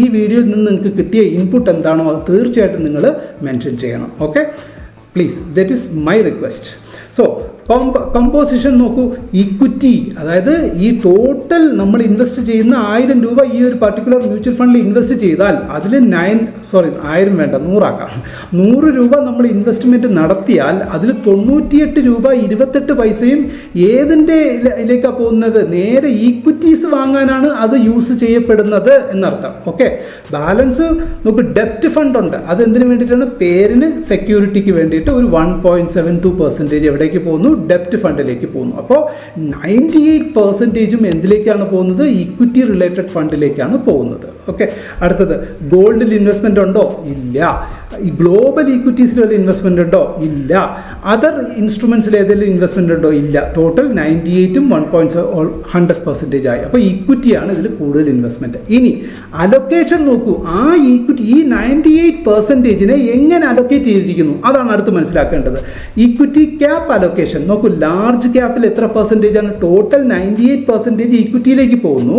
ഈ വീഡിയോയിൽ നിന്ന് നിങ്ങൾക്ക് കിട്ടിയ ഇൻപുട്ട് എന്താണോ അത് തീർച്ചയായിട്ടും നിങ്ങൾ മെൻഷൻ ചെയ്യണം. Okay, please, that is my request. So composition നോക്കൂ. ഇക്വിറ്റി, അതായത് ഈ ടോട്ടൽ നമ്മൾ ഇൻവെസ്റ്റ് ചെയ്യുന്ന 1000 രൂപ ഈ ഒരു പർട്ടിക്കുലർ മ്യൂച്വൽ ഫണ്ടിൽ ഇൻവെസ്റ്റ് ചെയ്താൽ അതിൽ 1000 വേണ്ട 100 ആക്കാം. 100 രൂപ നമ്മൾ ഇൻവെസ്റ്റ്മെൻറ്റ് നടത്തിയാൽ അതിൽ 98 രൂപ 28 പൈസയും ഏതിൻ്റെ ഇതിലേക്കാണ് പോകുന്നത്? നേരെ ഈക്വിറ്റീസ് വാങ്ങാനാണ് അത് യൂസ് ചെയ്യപ്പെടുന്നത് എന്നർത്ഥം. ഓക്കെ, ബാലൻസ് നമുക്ക് ഡെപ്റ്റ് ഫണ്ട് ഉണ്ട്. അത് എന്തിനു വേണ്ടിയിട്ടാണ്? പേരിന് സെക്യൂരിറ്റിക്ക് വേണ്ടിയിട്ട് ഒരു 1.72% എവിടേക്ക് പോകുന്നു? ഡെപ്റ്റ് ഫണ്ടിലേക്ക് പോകുന്നു. അപ്പോൾ 98% എന്തിലേക്കാണ് പോകുന്നത്? ഇക്വിറ്റി റിലേറ്റഡ് ഫണ്ടിലേക്കാണ് പോകുന്നത്. ഓക്കെ, അടുത്തത് ഗോൾഡിൽ ഇൻവെസ്റ്റ്മെൻ്റ് ഉണ്ടോ? ഇല്ല. ഈ ഗ്ലോബൽ ഈക്വിറ്റീസിൽ വല്ല ഇൻവെസ്റ്റ്മെൻ്റ് ഉണ്ടോ? ഇല്ല. അതർ ഇൻസ്ട്രുമെൻറ്റ്സിൽ ഏതെങ്കിലും ഇൻവെസ്റ്റ്മെൻ്റ് ഉണ്ടോ? ഇല്ല. ടോട്ടൽ 98ഉം 100% ആയി. അപ്പോൾ ഈക്വിറ്റിയാണ് ഇതിൽ കൂടുതൽ ഇൻവെസ്റ്റ്മെൻറ്റ്. ഇനി അലൊക്കേഷൻ നോക്കൂ. ആ ഈക്വിറ്റി ഈ 98%നെ എങ്ങനെ അലൊക്കേറ്റ് ചെയ്തിരിക്കുന്നു അതാണ് അടുത്ത് മനസ്സിലാക്കേണ്ടത്. ഈക്വിറ്റി ക്യാപ്പ് അലൊക്കേഷൻ നോക്കൂ. ലാർജ് ക്യാപ്പിൽ എത്ര പെർസെൻറ്റേജാണ്? ടോട്ടൽ 98% ഈക്വിറ്റിയിലേക്ക് പോകുന്നു.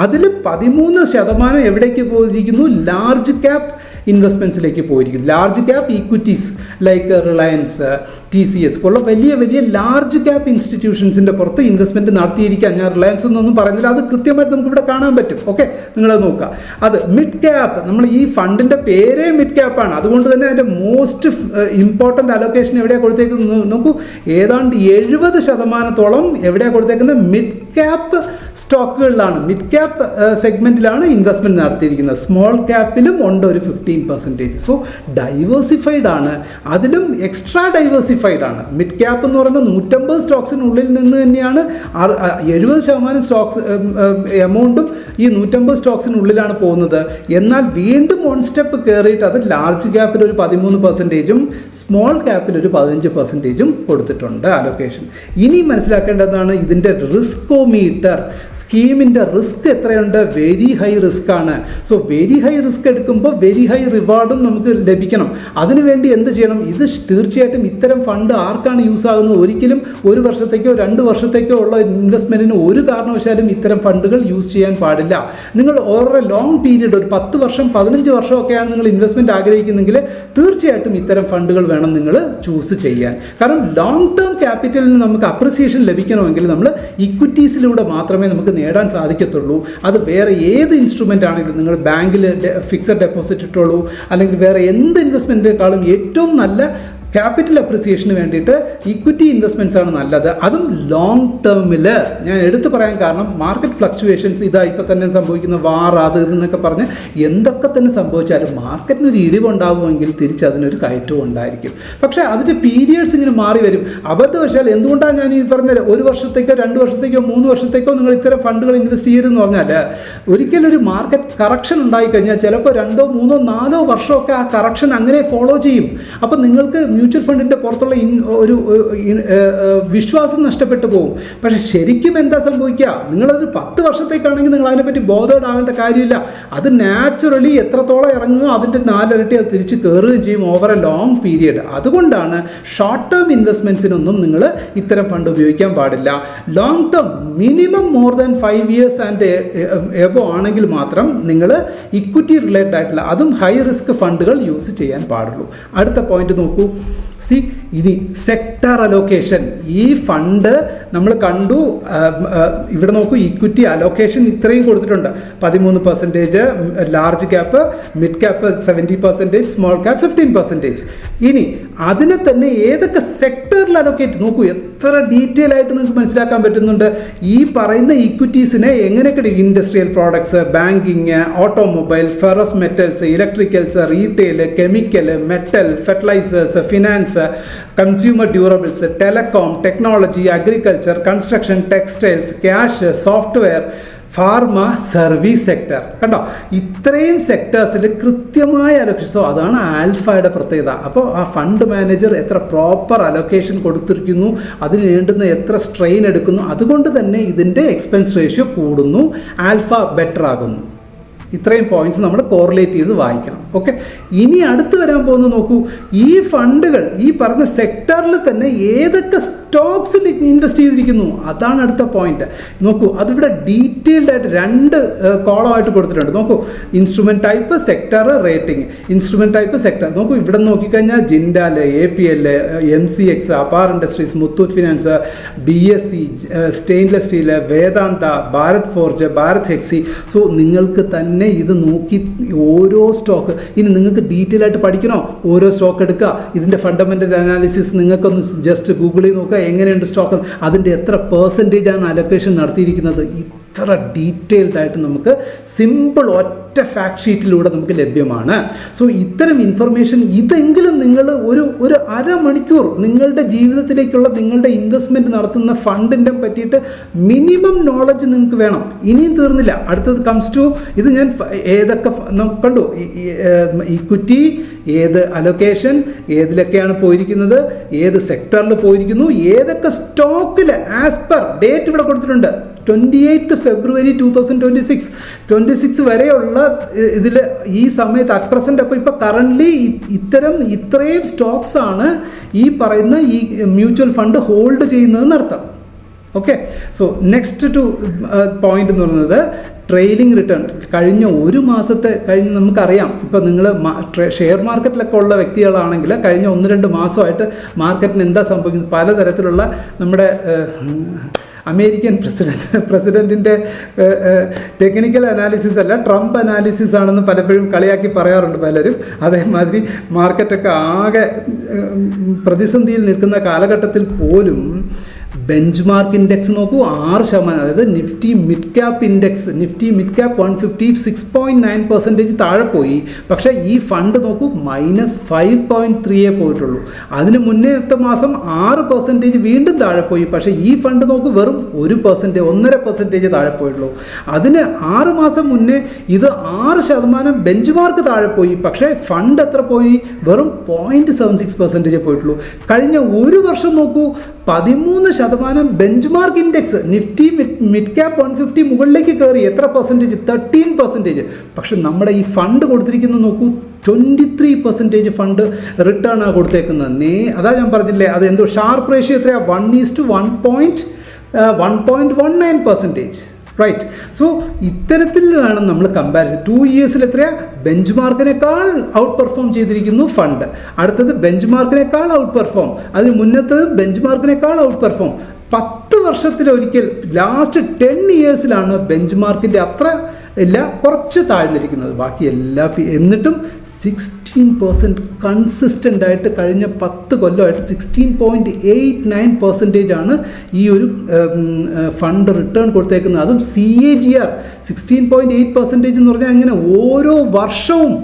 അതിൽ 13% എവിടേക്ക് പോയിരിക്കുന്നു? ലാർജ് ക്യാപ്പ് ഇൻവെസ്റ്റ്മെൻറ്റ്സിലേക്ക് പോയിരിക്കുന്നു. Large cap equities like Reliance, TCS പോലുള്ള വലിയ വലിയ ലാർജ് ക്യാപ്പ് ഇൻസ്റ്റിറ്റ്യൂഷൻസിൻ്റെ പുറത്ത് ഇൻവെസ്റ്റ്മെൻറ്റ് നടത്തിയിരിക്കാൻ. ഞാൻ റിലയൻസ് എന്നൊന്നും പറയുന്നില്ല, അത് കൃത്യമായിട്ട് നമുക്കിവിടെ കാണാൻ പറ്റും. ഓക്കെ, നിങ്ങളത് നോക്കുക. അത് മിഡ് ക്യാപ്പ്, നമ്മൾ ഈ ഫണ്ടിൻ്റെ പേരേ മിഡ് ക്യാപ്പാണ്. അതുകൊണ്ട് തന്നെ അതിൻ്റെ മോസ്റ്റ് ഇമ്പോർട്ടൻ്റ് അലൊക്കേഷൻ എവിടെയാണ് കൊടുത്തേക്കുന്നത് നോക്കൂ. ഏതാണ്ട് 70% എവിടെയാണ് കൊടുത്തേക്കുന്നത്? മിഡ് ക്യാപ്പ് സ്റ്റോക്കുകളിലാണ്, മിഡ് ക്യാപ്പ് സെഗ്മെൻറ്റിലാണ് ഇൻവെസ്റ്റ്മെൻറ്റ് നടത്തിയിരിക്കുന്നത്. സ്മോൾ ക്യാപ്പിലും ഉണ്ട് ഒരു 15%. സോ ഡൈവേഴ്സിഫൈഡ് ആണ്, അതിലും എക്സ്ട്രാ ഡൈവേഴ്സിഫൈഡ് ആണ്. മിഡ് ക്യാപ്പ് എന്ന് പറയുന്നത് 150 സ്റ്റോക്സിനുള്ളിൽ നിന്ന് തന്നെയാണ് 70% സ്റ്റോക്സ് എമൗണ്ടും ഈ 150 സ്റ്റോക്സിനുള്ളിലാണ് പോകുന്നത്. എന്നാൽ വീണ്ടും 1 സ്റ്റെപ്പ് കയറിയിട്ട് അത് ലാർജ് ക്യാപ്പിൽ ഒരു 13%, സ്മോൾ ക്യാപ്പിൽ ഒരു 15% കൊടുത്തിട്ടുണ്ട് അലൊക്കേഷൻ. ഇനി മനസ്സിലാക്കേണ്ടതാണ് ഇതിൻ്റെ റിസ്കോമീറ്റർ. സ്കീമിൻ്റെ റിസ്ക് എത്രയുണ്ട്? വെരി ഹൈ റിസ്ക് ആണ്. സോ വെരി ഹൈ റിസ്ക് എടുക്കുമ്പോൾ വെരി ഹൈ റിവാർഡും നമുക്ക് ലഭിക്കണം. അതിനുവേണ്ടി എന്ത് ചെയ്യണം? ഇത് തീർച്ചയായിട്ടും ഇത്തരം ഫണ്ട് ആർക്കാണ് യൂസ് ആകുന്നത്? ഒരിക്കലും 1 വർഷത്തേക്കോ 2 വർഷത്തേക്കോ ഉള്ള ഇൻവെസ്റ്റ്മെൻറ്റിന് ഒരു കാരണവശാലും ഇത്തരം ഫണ്ടുകൾ യൂസ് ചെയ്യാൻ പാടില്ല. നിങ്ങൾ ഓരോ ലോങ് പീരീഡ്, ഒരു 10 വർഷം 15 വർഷമൊക്കെയാണ് നിങ്ങൾ ഇൻവെസ്റ്റ്മെൻറ്റ് ആഗ്രഹിക്കുന്നെങ്കിൽ തീർച്ചയായിട്ടും ഇത്തരം ഫണ്ടുകൾ വേണം നിങ്ങൾ ചൂസ് ചെയ്യാൻ. കാരണം ലോങ് ടേം ക്യാപിറ്റലിന് നമുക്ക് അപ്രിസിയേഷൻ ലഭിക്കണമെങ്കിൽ നമ്മൾ ഇക്വിറ്റീസിലൂടെ മാത്രമേ നമുക്ക് നേടാൻ സാധിക്കത്തുള്ളൂ. അത് വേറെ ഏത് ഇൻസ്ട്രുമെൻ്റ് ആണെങ്കിലും, നിങ്ങൾ ബാങ്കിൽ ഫിക്സഡ് ഡെപ്പോസിറ്റ് ഇട്ടോളൂ, അല്ലെങ്കിൽ വേറെ എന്ത് ഇൻവെസ്റ്റ്മെൻറ്റിനേക്കാളും ഏറ്റവും നല്ല ക്യാപിറ്റൽ അപ്രിസിയേഷന് വേണ്ടിയിട്ട് ഇക്വിറ്റി ഇൻവെസ്റ്റ്മെൻറ്റ്സ് ആണ് നല്ലത്. അതും ലോങ് ടേമിൽ. ഞാൻ എടുത്തു പറയാൻ കാരണം മാർക്കറ്റ് ഫ്ലക്ച്വേഷൻസ് ഇതാ ഇപ്പോൾ തന്നെ സംഭവിക്കുന്ന വാർ അത് ഇതെന്നൊക്കെ പറഞ്ഞ് എന്തൊക്കെ തന്നെ സംഭവിച്ചാലും മാർക്കറ്റിനൊരു ഇടിവുണ്ടാകുമെങ്കിൽ തിരിച്ചതിനൊരു കയറ്റവും ഉണ്ടായിരിക്കും. പക്ഷേ അതിൻ്റെ പീരിയഡ്സ് ഇങ്ങനെ മാറി വരും. അബദ്ധവശാൽ എന്തുകൊണ്ടാണ് ഞാൻ ഈ പറഞ്ഞത് 1 വർഷത്തേക്കോ 2 വർഷത്തേക്കോ 3 വർഷത്തേക്കോ നിങ്ങൾ ഇത്തരം ഫണ്ടുകൾ ഇൻവെസ്റ്റ് ചെയ്യരുതെന്ന് പറഞ്ഞാൽ ഒരിക്കലൊരു മാർക്കറ്റ് കറക്ഷൻ ഉണ്ടായിക്കഴിഞ്ഞാൽ ചിലപ്പോൾ 2, 3, 4 വർഷമൊക്കെ ആ കറക്ഷൻ അങ്ങനെ ഫോളോ ചെയ്യും. അപ്പോൾ നിങ്ങൾക്ക് മ്യൂച്വൽ ഫണ്ടിൻ്റെ പുറത്തുള്ള ഒരു വിശ്വാസം നഷ്ടപ്പെട്ടു പോകും. പക്ഷേ ശരിക്കും എന്താ സംഭവിക്കുക, നിങ്ങളതൊരു 10 വർഷത്തേക്കാണെങ്കിൽ നിങ്ങൾ അതിനെപ്പറ്റി ബോധേഡാകേണ്ട കാര്യമില്ല. അത് നാച്ചുറലി എത്രത്തോളം ഇറങ്ങുമോ അതിൻ്റെ 4 ഇരട്ടി അത് തിരിച്ച് കയറുകയും ചെയ്യും ഓവർ എ ലോങ് പീരിയഡ്. അതുകൊണ്ടാണ് ഷോർട്ട് ടേം ഇൻവെസ്റ്റ്മെൻറ്റ്സിനൊന്നും നിങ്ങൾ ഇത്തരം ഫണ്ട് ഉപയോഗിക്കാൻ പാടില്ല. Long term minimum more than 5 years and above ആണെങ്കിൽ മാത്രം നിങ്ങൾ ഇക്വിറ്റി റിലേറ്റഡ് ആയിട്ടുള്ള അതും ഹൈ റിസ്ക് ഫണ്ടുകൾ യൂസ് ചെയ്യാൻ പാടുള്ളൂ. അടുത്ത പോയിന്റ് നോക്കൂ. ഇനി സെക്ടർ അലോക്കേഷൻ. ഈ ഫണ്ട് നമ്മൾ കണ്ടു, ഇവിടെ നോക്കൂ, ഇക്വിറ്റി അലോക്കേഷൻ ഇത്രയും കൊടുത്തിട്ടുണ്ട്. 13%, large cap, mid cap 70%, small cap 15%. ഇനി അതിനെ തന്നെ ഏതൊക്കെ സെക്ടറിൽ അലോക്കേറ്റ് നോക്കൂ, എത്ര ഡീറ്റെയിൽ ആയിട്ട് നിങ്ങൾക്ക് മനസ്സിലാക്കാൻ പറ്റുന്നുണ്ട്. ഈ പറയുന്ന ഇക്വിറ്റീസിനെ എങ്ങനെയൊക്കെ industrial products, banking, automobile, ferrous metals, electricals, retail, chemical, metal, fertilizers, finance, consumer durables, telecom, technology, agriculture, construction, textiles, cash, software, pharma, service sector. കണ്ടോ, ഇത്രയും സെക്ടേഴ്സിൽ കൃത്യമായ അലോക്കേഷൻ. അതാണ് ആൽഫയുടെ പ്രത്യേകത. അപ്പോൾ ആ ഫണ്ട് മാനേജർ എത്ര പ്രോപ്പർ അലോക്കേഷൻ കൊടുത്തിരിക്കുന്നു, അതിന് വേണ്ടുന്ന എത്ര സ്ട്രെയിൻ എടുക്കുന്നു, അതുകൊണ്ട് തന്നെ ഇതിൻ്റെ എക്സ്പെൻസ് റേഷ്യോ കൂടുന്നു, ആൽഫ ബെറ്റർ ആകുന്നു. ഇത്രയും പോയിന്റ്സ് നമ്മൾ കോറിലേറ്റ് ചെയ്ത് വായിക്കണം. ഓക്കെ, ഇനി അടുത്ത് വരാൻ പോകുന്നത് നോക്കൂ. ഈ ഫണ്ടുകൾ ഈ പറഞ്ഞ സെക്ടറിൽ തന്നെ ഏതൊക്കെ സ്റ്റോക്സിൽ ഇൻവെസ്റ്റ് ചെയ്തിരിക്കുന്നു, അതാണ് അടുത്ത പോയിന്റ്. നോക്കൂ, അതിവിടെ ഡീറ്റെയിൽഡ് ആയിട്ട് 2 കോളമായിട്ട് കൊടുത്തിട്ടുണ്ട്. നോക്കൂ, instrument type, sector, rating. Instrument type, sector. നോക്കൂ, ഇവിടെ നോക്കിക്കഴിഞ്ഞാൽ Jindal, APL, MCX, Apar Industries, Muthoot Finance, BSE, stainless steel, Vedanta, Bharat Forge, Bharat ഹെക്സി. സോ നിങ്ങൾക്ക് തന്നെ ഇത് നോക്കി ഓരോ സ്റ്റോക്ക്, ഇനി നിങ്ങൾക്ക് ഡീറ്റെയിൽ ആയിട്ട് പഠിക്കണോ, ഓരോ സ്റ്റോക്ക് എടുക്കുക, ഇതിൻ്റെ ഫണ്ടമെൻ്റൽ അനാലിസിസ് നിങ്ങൾക്കൊന്ന് ജസ്റ്റ് ഗൂഗിളിൽ നോക്കുക, എങ്ങനെയുണ്ട് സ്റ്റോക്ക്, അതിൻ്റെ എത്ര % ആണ് അലൊക്കേഷൻ നടത്തിയിരിക്കുന്നത്. ഇത്ര ഡീറ്റെയിൽഡ് ആയിട്ട് നമുക്ക് സിമ്പിൾ ഒറ്റ ഫാക്ട് ഷീറ്റിലൂടെ നമുക്ക് ലഭ്യമാണ്. സോ ഇത്തരം ഇൻഫർമേഷൻ ഇതെങ്കിലും നിങ്ങൾ ഒരു അരമണിക്കൂർ നിങ്ങളുടെ ജീവിതത്തിലേക്കുള്ള നിങ്ങളുടെ ഇൻവെസ്റ്റ്മെൻറ്റ് നടത്തുന്ന ഫണ്ടിൻ്റെ പറ്റിയിട്ട് മിനിമം നോളജ് നിങ്ങൾക്ക് വേണം. ഇനിയും തീർന്നില്ല, അടുത്തത് കംസ് ടു ഇത് ഞാൻ ഏതൊക്കെ കണ്ടു, ഇക്വിറ്റി, ഏത് അലൊക്കേഷൻ, ഏതിലൊക്കെയാണ് പോയിരിക്കുന്നത്, ഏത് സെക്ടറിൽ പോയിരിക്കുന്നു, ഏതൊക്കെ സ്റ്റോക്കിൽ ആസ് പെർ ഡേറ്റ് ഇവിടെ കൊടുത്തിട്ടുണ്ട്. 28th February 2026 വരെയുള്ള ഇതിൽ ഈ സമയത്ത് അറ്റ് പ്രസൻറ്റ്. അപ്പോൾ ഇപ്പോൾ കറൻ്റ്ലി ഇത്രയും സ്റ്റോക്സ് ആണ് ഈ പറയുന്ന ഈ മ്യൂച്വൽ ഫണ്ട് ഹോൾഡ് ചെയ്യുന്നതെന്ന് അർത്ഥം. Okay, so next two point എന്ന് പറയുന്നത് ട്രെയിലിംഗ് റിട്ടേൺ. കഴിഞ്ഞ 1 മാസത്തെ നമുക്കറിയാം. ഇപ്പോൾ നിങ്ങൾ ഷെയർ മാർക്കറ്റിലൊക്കെ ഉള്ള വ്യക്തികളാണെങ്കിൽ കഴിഞ്ഞ 1-2 മാസമായിട്ട് മാർക്കറ്റിന് എന്താ സംഭവിക്കുന്നത്, പലതരത്തിലുള്ള നമ്മുടെ അമേരിക്കൻ പ്രസിഡൻറ്റിൻ്റെ ടെക്നിക്കൽ അനാലിസിസ് അല്ല, ട്രംപ് അനാലിസിസ് ആണെന്ന് പലപ്പോഴും കളിയാക്കി പറയാറുണ്ട് പലരും. അതേമാതിരി മാർക്കറ്റൊക്കെ ആകെ പ്രതിസന്ധിയിൽ നിൽക്കുന്ന കാലഘട്ടത്തിൽ പോലും ബെഞ്ച് മാർക്ക് ഇൻഡെക്സ് നോക്കൂ 6%. അതായത് Nifty mid cap index, Nifty mid cap 150 6.9% താഴെ പോയി. പക്ഷേ ഈ ഫണ്ട് നോക്കൂ -5.3 പോയിട്ടുള്ളൂ. അതിന് മുന്നേത്തെ മാസം 6% വീണ്ടും താഴെ പോയി. പക്ഷേ ഈ ഫണ്ട് നോക്കൂ വെറും 1%, 1.5% താഴെ പോയിട്ടുള്ളൂ. അതിന് 6 മാസം മുന്നേ ഇത് 6% ബെഞ്ച് മാർക്ക് താഴെ പോയി. പക്ഷേ ഫണ്ട് എത്ര പോയി, വെറും 0.76% പോയിട്ടുള്ളൂ. കഴിഞ്ഞ 1 വർഷം നോക്കൂ 13% bench mark index, Nifty mid cap 150 മുകളിലേക്ക് കയറി. എത്ര %? 13%. പക്ഷെ നമ്മുടെ ഈ ഫണ്ട് കൊടുത്തിരിക്കുന്നത് നോക്കൂ 23% ഫണ്ട് റിട്ടേൺ ആണ് കൊടുത്തേക്കുന്നത്. അതാ ഞാൻ പറഞ്ഞില്ലേ, അത് എന്തോ ഷാർപ്പ് റേഷ്യോ എത്രയാ, 1:1.19%. റൈറ്റ്. സോ ഇത്തരത്തിൽ വേണം നമ്മൾ കമ്പാരിസൺ. 2 ഇയേഴ്സിൽ എത്രയാ, ബെഞ്ച് മാർക്കിനേക്കാൾ ഔട്ട് പെർഫോം ചെയ്തിരിക്കുന്നു ഫണ്ട്. അടുത്തത് ബെഞ്ച് മാർക്കിനേക്കാൾ ഔട്ട് പെർഫോം, അതിന് മുന്നത്തത് ബെഞ്ച് മാർക്കിനേക്കാൾ ഔട്ട് പെർഫോം. 10 വർഷത്തിലൊരിക്കൽ ലാസ്റ്റ് 10 ഇയേഴ്സിലാണ് ബെഞ്ച് മാർക്കിൻ്റെ അത്ര ഇല്ല, കുറച്ച് താഴ്ന്നിരിക്കുന്നത്. ബാക്കി എല്ലാ എന്നിട്ടും 16% കൺസിസ്റ്റൻ്റ് ആയിട്ട് കഴിഞ്ഞ 10 കൊല്ലമായിട്ട് 16.89% ഈ ഒരു ഫണ്ട് റിട്ടേൺ കൊടുത്തേക്കുന്നത്. അതും CAGR 16.8% എന്ന് പറഞ്ഞാൽ അങ്ങനെ ഓരോ വർഷവും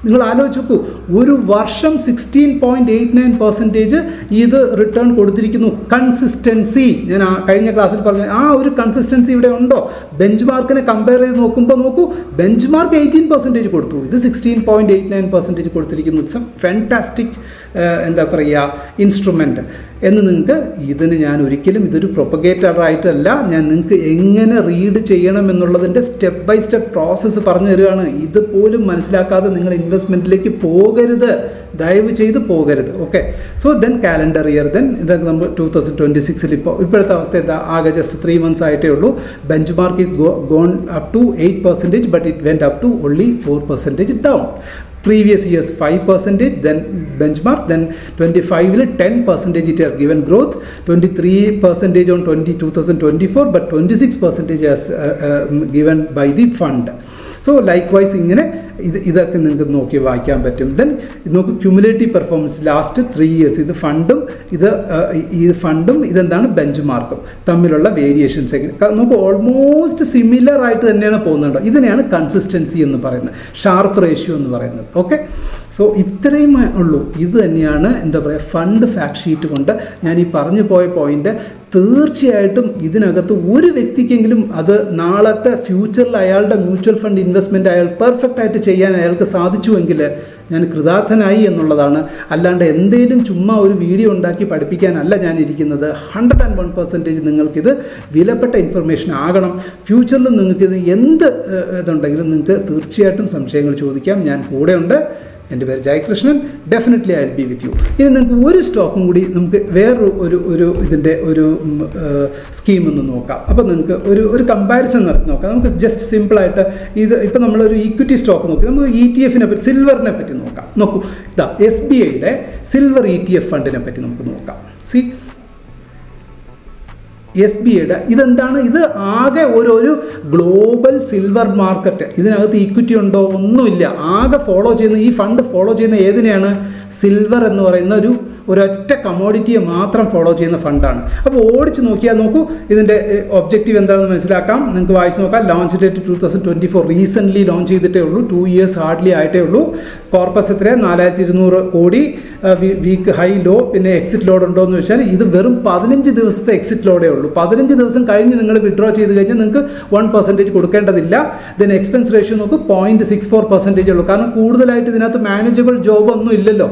നിങ്ങൾ ആലോചിച്ച് നോക്കൂ, ഒരു വർഷം 16.89% ഇത് റിട്ടേൺ കൊടുത്തിരിക്കുന്നു. കൺസിസ്റ്റൻസി ഞാൻ കഴിഞ്ഞ ക്ലാസ്സിൽ പറഞ്ഞ ആ ഒരു കൺസിസ്റ്റൻസി ഇവിടെ ഉണ്ടോ? ബെഞ്ച് മാർക്കിനെ കമ്പയർ ചെയ്ത് നോക്കൂ, ബെഞ്ച് മാർക്ക് 18% കൊടുത്തു, ഇത് 16.89% കൊടുത്തിരിക്കുന്നു. ഇറ്റ്സ് എ ഫാന്റാസ്റ്റിക് എന്താ പറയുക ഇൻസ്ട്രുമെൻറ്റ് എന്ന് നിങ്ങൾക്ക് ഇതിന് ഞാൻ ഒരിക്കലും ഇതൊരു പ്രൊപ്പഗേറ്ററായിട്ടല്ല, ഞാൻ നിങ്ങൾക്ക് എങ്ങനെ റീഡ് ചെയ്യണം എന്നുള്ളതിൻ്റെ സ്റ്റെപ്പ് ബൈ സ്റ്റെപ്പ് പ്രോസസ്സ് പറഞ്ഞു തരികയാണ്. ഇതുപോലും മനസ്സിലാക്കാതെ നിങ്ങൾ ഇൻവെസ്റ്റ്മെൻറ്റിലേക്ക് പോകരുത്, ദയവ് ചെയ്ത് പോകരുത്. Okay, so then calendar year, then ഇതൊക്കെ നമ്മൾ 2026 ഇപ്പോഴത്തെ അവസ്ഥ എന്താ? ആകെ ജസ്റ്റ് 3 months ആയിട്ടേ ഉള്ളൂ. Benchmark is gone up to 8%, but it went up to only 4% down. Previous years 5%, then benchmark, then 25 10% it has given growth, 23% on 2024, but 26% has given by the fund. So likewise ഇങ്ങനെ ഇതൊക്കെ നിങ്ങൾക്ക് നോക്കി വായിക്കാൻ പറ്റും. ദെൻ ഇത് നോക്കൂ, ക്യുമുലേറ്റീവ് പെർഫോമൻസ് ലാസ്റ്റ് 3 years, ഇത് ഫണ്ടും ഇതെന്താണ് ബെഞ്ച് മാർക്കും തമ്മിലുള്ള വേരിയേഷൻസ് എങ്ങനെ നോക്കൂ, ഓൾമോസ്റ്റ് സിമിലർ ആയിട്ട് തന്നെയാണ് പോകുന്നുണ്ടോ. ഇതിനെയാണ് കൺസിസ്റ്റൻസി എന്ന് പറയുന്നത്, ഷാർപ്പ് റേഷ്യോ എന്ന് പറയുന്നത്. ഓക്കെ, സോ ഇത്രയും ഉള്ളൂ. ഇത് തന്നെയാണ് എന്താ പറയുക ഫണ്ട് ഫാക്ട് ഷീറ്റ് കൊണ്ട് ഞാൻ ഈ പറഞ്ഞു പോയ പോയിന്റ്. തീർച്ചയായിട്ടും ഇതിനകത്ത് ഒരു വ്യക്തിക്കെങ്കിലും അത് നാളത്തെ ഫ്യൂച്ചറിൽ അയാളുടെ മ്യൂച്വൽ ഫണ്ട് ഇൻവെസ്റ്റ്മെൻറ്റ് അയാൾ പെർഫെക്റ്റ് ആയിട്ട് ചെയ്യാൻ അയാൾക്ക് സാധിച്ചുവെങ്കിൽ ഞാൻ കൃതാർത്ഥനായി എന്നുള്ളതാണ്. അല്ലാണ്ട് എന്തെങ്കിലും ചുമ്മാ ഒരു വീഡിയോ ഉണ്ടാക്കി പഠിപ്പിക്കാനല്ല ഞാൻ ഇരിക്കുന്നത്. 101% നിങ്ങൾക്കിത് വിലപ്പെട്ട ഇൻഫർമേഷൻ ആകണം. ഫ്യൂച്ചറിൽ നിങ്ങൾക്കിത് എന്ത് ഇതുണ്ടെങ്കിലും നിങ്ങൾക്ക് തീർച്ചയായിട്ടും സംശയങ്ങൾ ചോദിക്കാം, ഞാൻ കൂടെയുണ്ട്. എൻ്റെ പേര് Jayakrishnan. Definitely I will be with you. ഇനി നിങ്ങൾക്ക് ഒരു സ്റ്റോക്കും കൂടി നമുക്ക് വേറൊരു ഇതിൻ്റെ ഒരു സ്കീം ഒന്ന് നോക്കാം. അപ്പോൾ നിങ്ങൾക്ക് ഒരു കമ്പാരിസൺ നടത്തി നോക്കാം. നമുക്ക് ജസ്റ്റ് സിമ്പിളായിട്ട് ഇത് ഇപ്പോൾ നമ്മളൊരു ഈക്വിറ്റി സ്റ്റോക്ക് നോക്കി, നമുക്ക് ETF-നെ പറ്റി, സിൽവറിനെ പറ്റി നോക്കാം. നോക്കൂ, ഇതാ SBIയുടെ സിൽവർ ETF ഫണ്ടിനെ പറ്റി നമുക്ക് നോക്കാം. സി SBIയുടെ ഇതെന്താണ്? ഇത് ആകെ ഒരു ഗ്ലോബൽ സിൽവർ മാർക്കറ്റ്. ഇതിനകത്ത് ഈക്വിറ്റി ഉണ്ടോ? ഒന്നുമില്ല. ആകെ ഫോളോ ചെയ്യുന്ന ഈ ഫണ്ട് ഫോളോ ചെയ്യുന്ന ഏതിനെയാണ്? സിൽവർ എന്ന് പറയുന്ന ഒരൊറ്റ കമോഡിറ്റിയെ മാത്രം ഫോളോ ചെയ്യുന്ന ഫണ്ടാണ്. അപ്പോൾ ഓടിച്ച് നോക്കിയാൽ നോക്കൂ, ഇതിൻ്റെ ഒബ്ജക്റ്റീവ് എന്താണെന്ന് മനസ്സിലാക്കാം. നിങ്ങൾക്ക് വായിച്ച് നോക്കാം. ലോഞ്ച് ഡേറ്റ് 2024, റീസെൻ്റ്ലി ലോഞ്ച് ചെയ്തിട്ടേ ഉള്ളൂ, 2 years ഹാർഡ്ലി ആയിട്ടേ ഉള്ളൂ. കോർപ്പസ് എത്ര? 4200 കോടി. വീക്ക് ഹൈ ലോ, പിന്നെ എക്സിറ്റ് ലോഡ് ഉണ്ടോ എന്ന് വെച്ചാൽ ഇത് വെറും 15 ദിവസത്തെ എക്സിറ്റ് ലോഡേ ഉള്ളൂ. 15 ദിവസം കഴിഞ്ഞ് നിങ്ങൾ വിഡ്രോ ചെയ്ത് കഴിഞ്ഞാൽ നിങ്ങൾക്ക് 1% കൊടുക്കേണ്ടതില്ല. ദെൻ എക്സ്പെൻസ് റേഷ്യോ നോക്ക് 0.64% ഉള്ളൂ. കാരണം കൂടുതലായിട്ട് ഇതിനകത്ത് മാനേജബിൾ ജോബ് ഒന്നും ഇല്ലല്ലോ.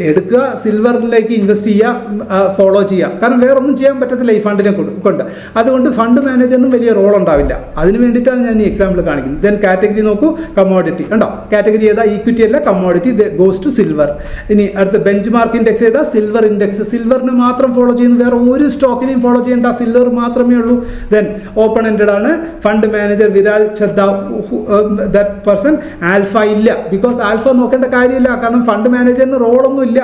എടുക്കുക, സിൽവറിലേക്ക് ഇൻവെസ്റ്റ് ചെയ്യുക, ഫോളോ ചെയ്യുക. കാരണം വേറെ ഒന്നും ചെയ്യാൻ പറ്റത്തില്ല ഈ ഫണ്ടിനെ കൊണ്ട്. അതുകൊണ്ട് ഫണ്ട് മാനേജറിനും വലിയ റോൾ ഉണ്ടാവില്ല. അതിന് വേണ്ടിയിട്ടാണ് ഞാൻ ഈ എക്സാമ്പിൾ കാണിക്കുന്നത്. ദെൻ കാറ്റഗറി നോക്കൂ, കമോഡിറ്റി ഉണ്ടോ? കാറ്റഗറി ഏതാ? ഈക്വിറ്റി അല്ല, കമോഡിറ്റി ഗോസ് ടു സിൽവർ. ഇനി അടുത്ത ബെഞ്ച് മാർക്ക് ഇൻഡെക്സ് ഏതാ? Silver index. സിൽവറിന് മാത്രം ഫോളോ ചെയ്യുന്നു, വേറെ ഒരു സ്റ്റോക്കിനെയും ഫോളോ ചെയ്യേണ്ട, സിൽവർ മാത്രമേ ഉള്ളൂ. ദെൻ ഓപ്പൺ എൻഡഡ് ആണ്. Fund manager Viral Chhadda, that person. Alpha ഇല്ല, ബിക്കോസ് ആൽഫ നോക്കേണ്ട കാര്യമില്ല. കാരണം ഫണ്ട് മാനേജറിന് റോളൊന്നും ഇല്ല,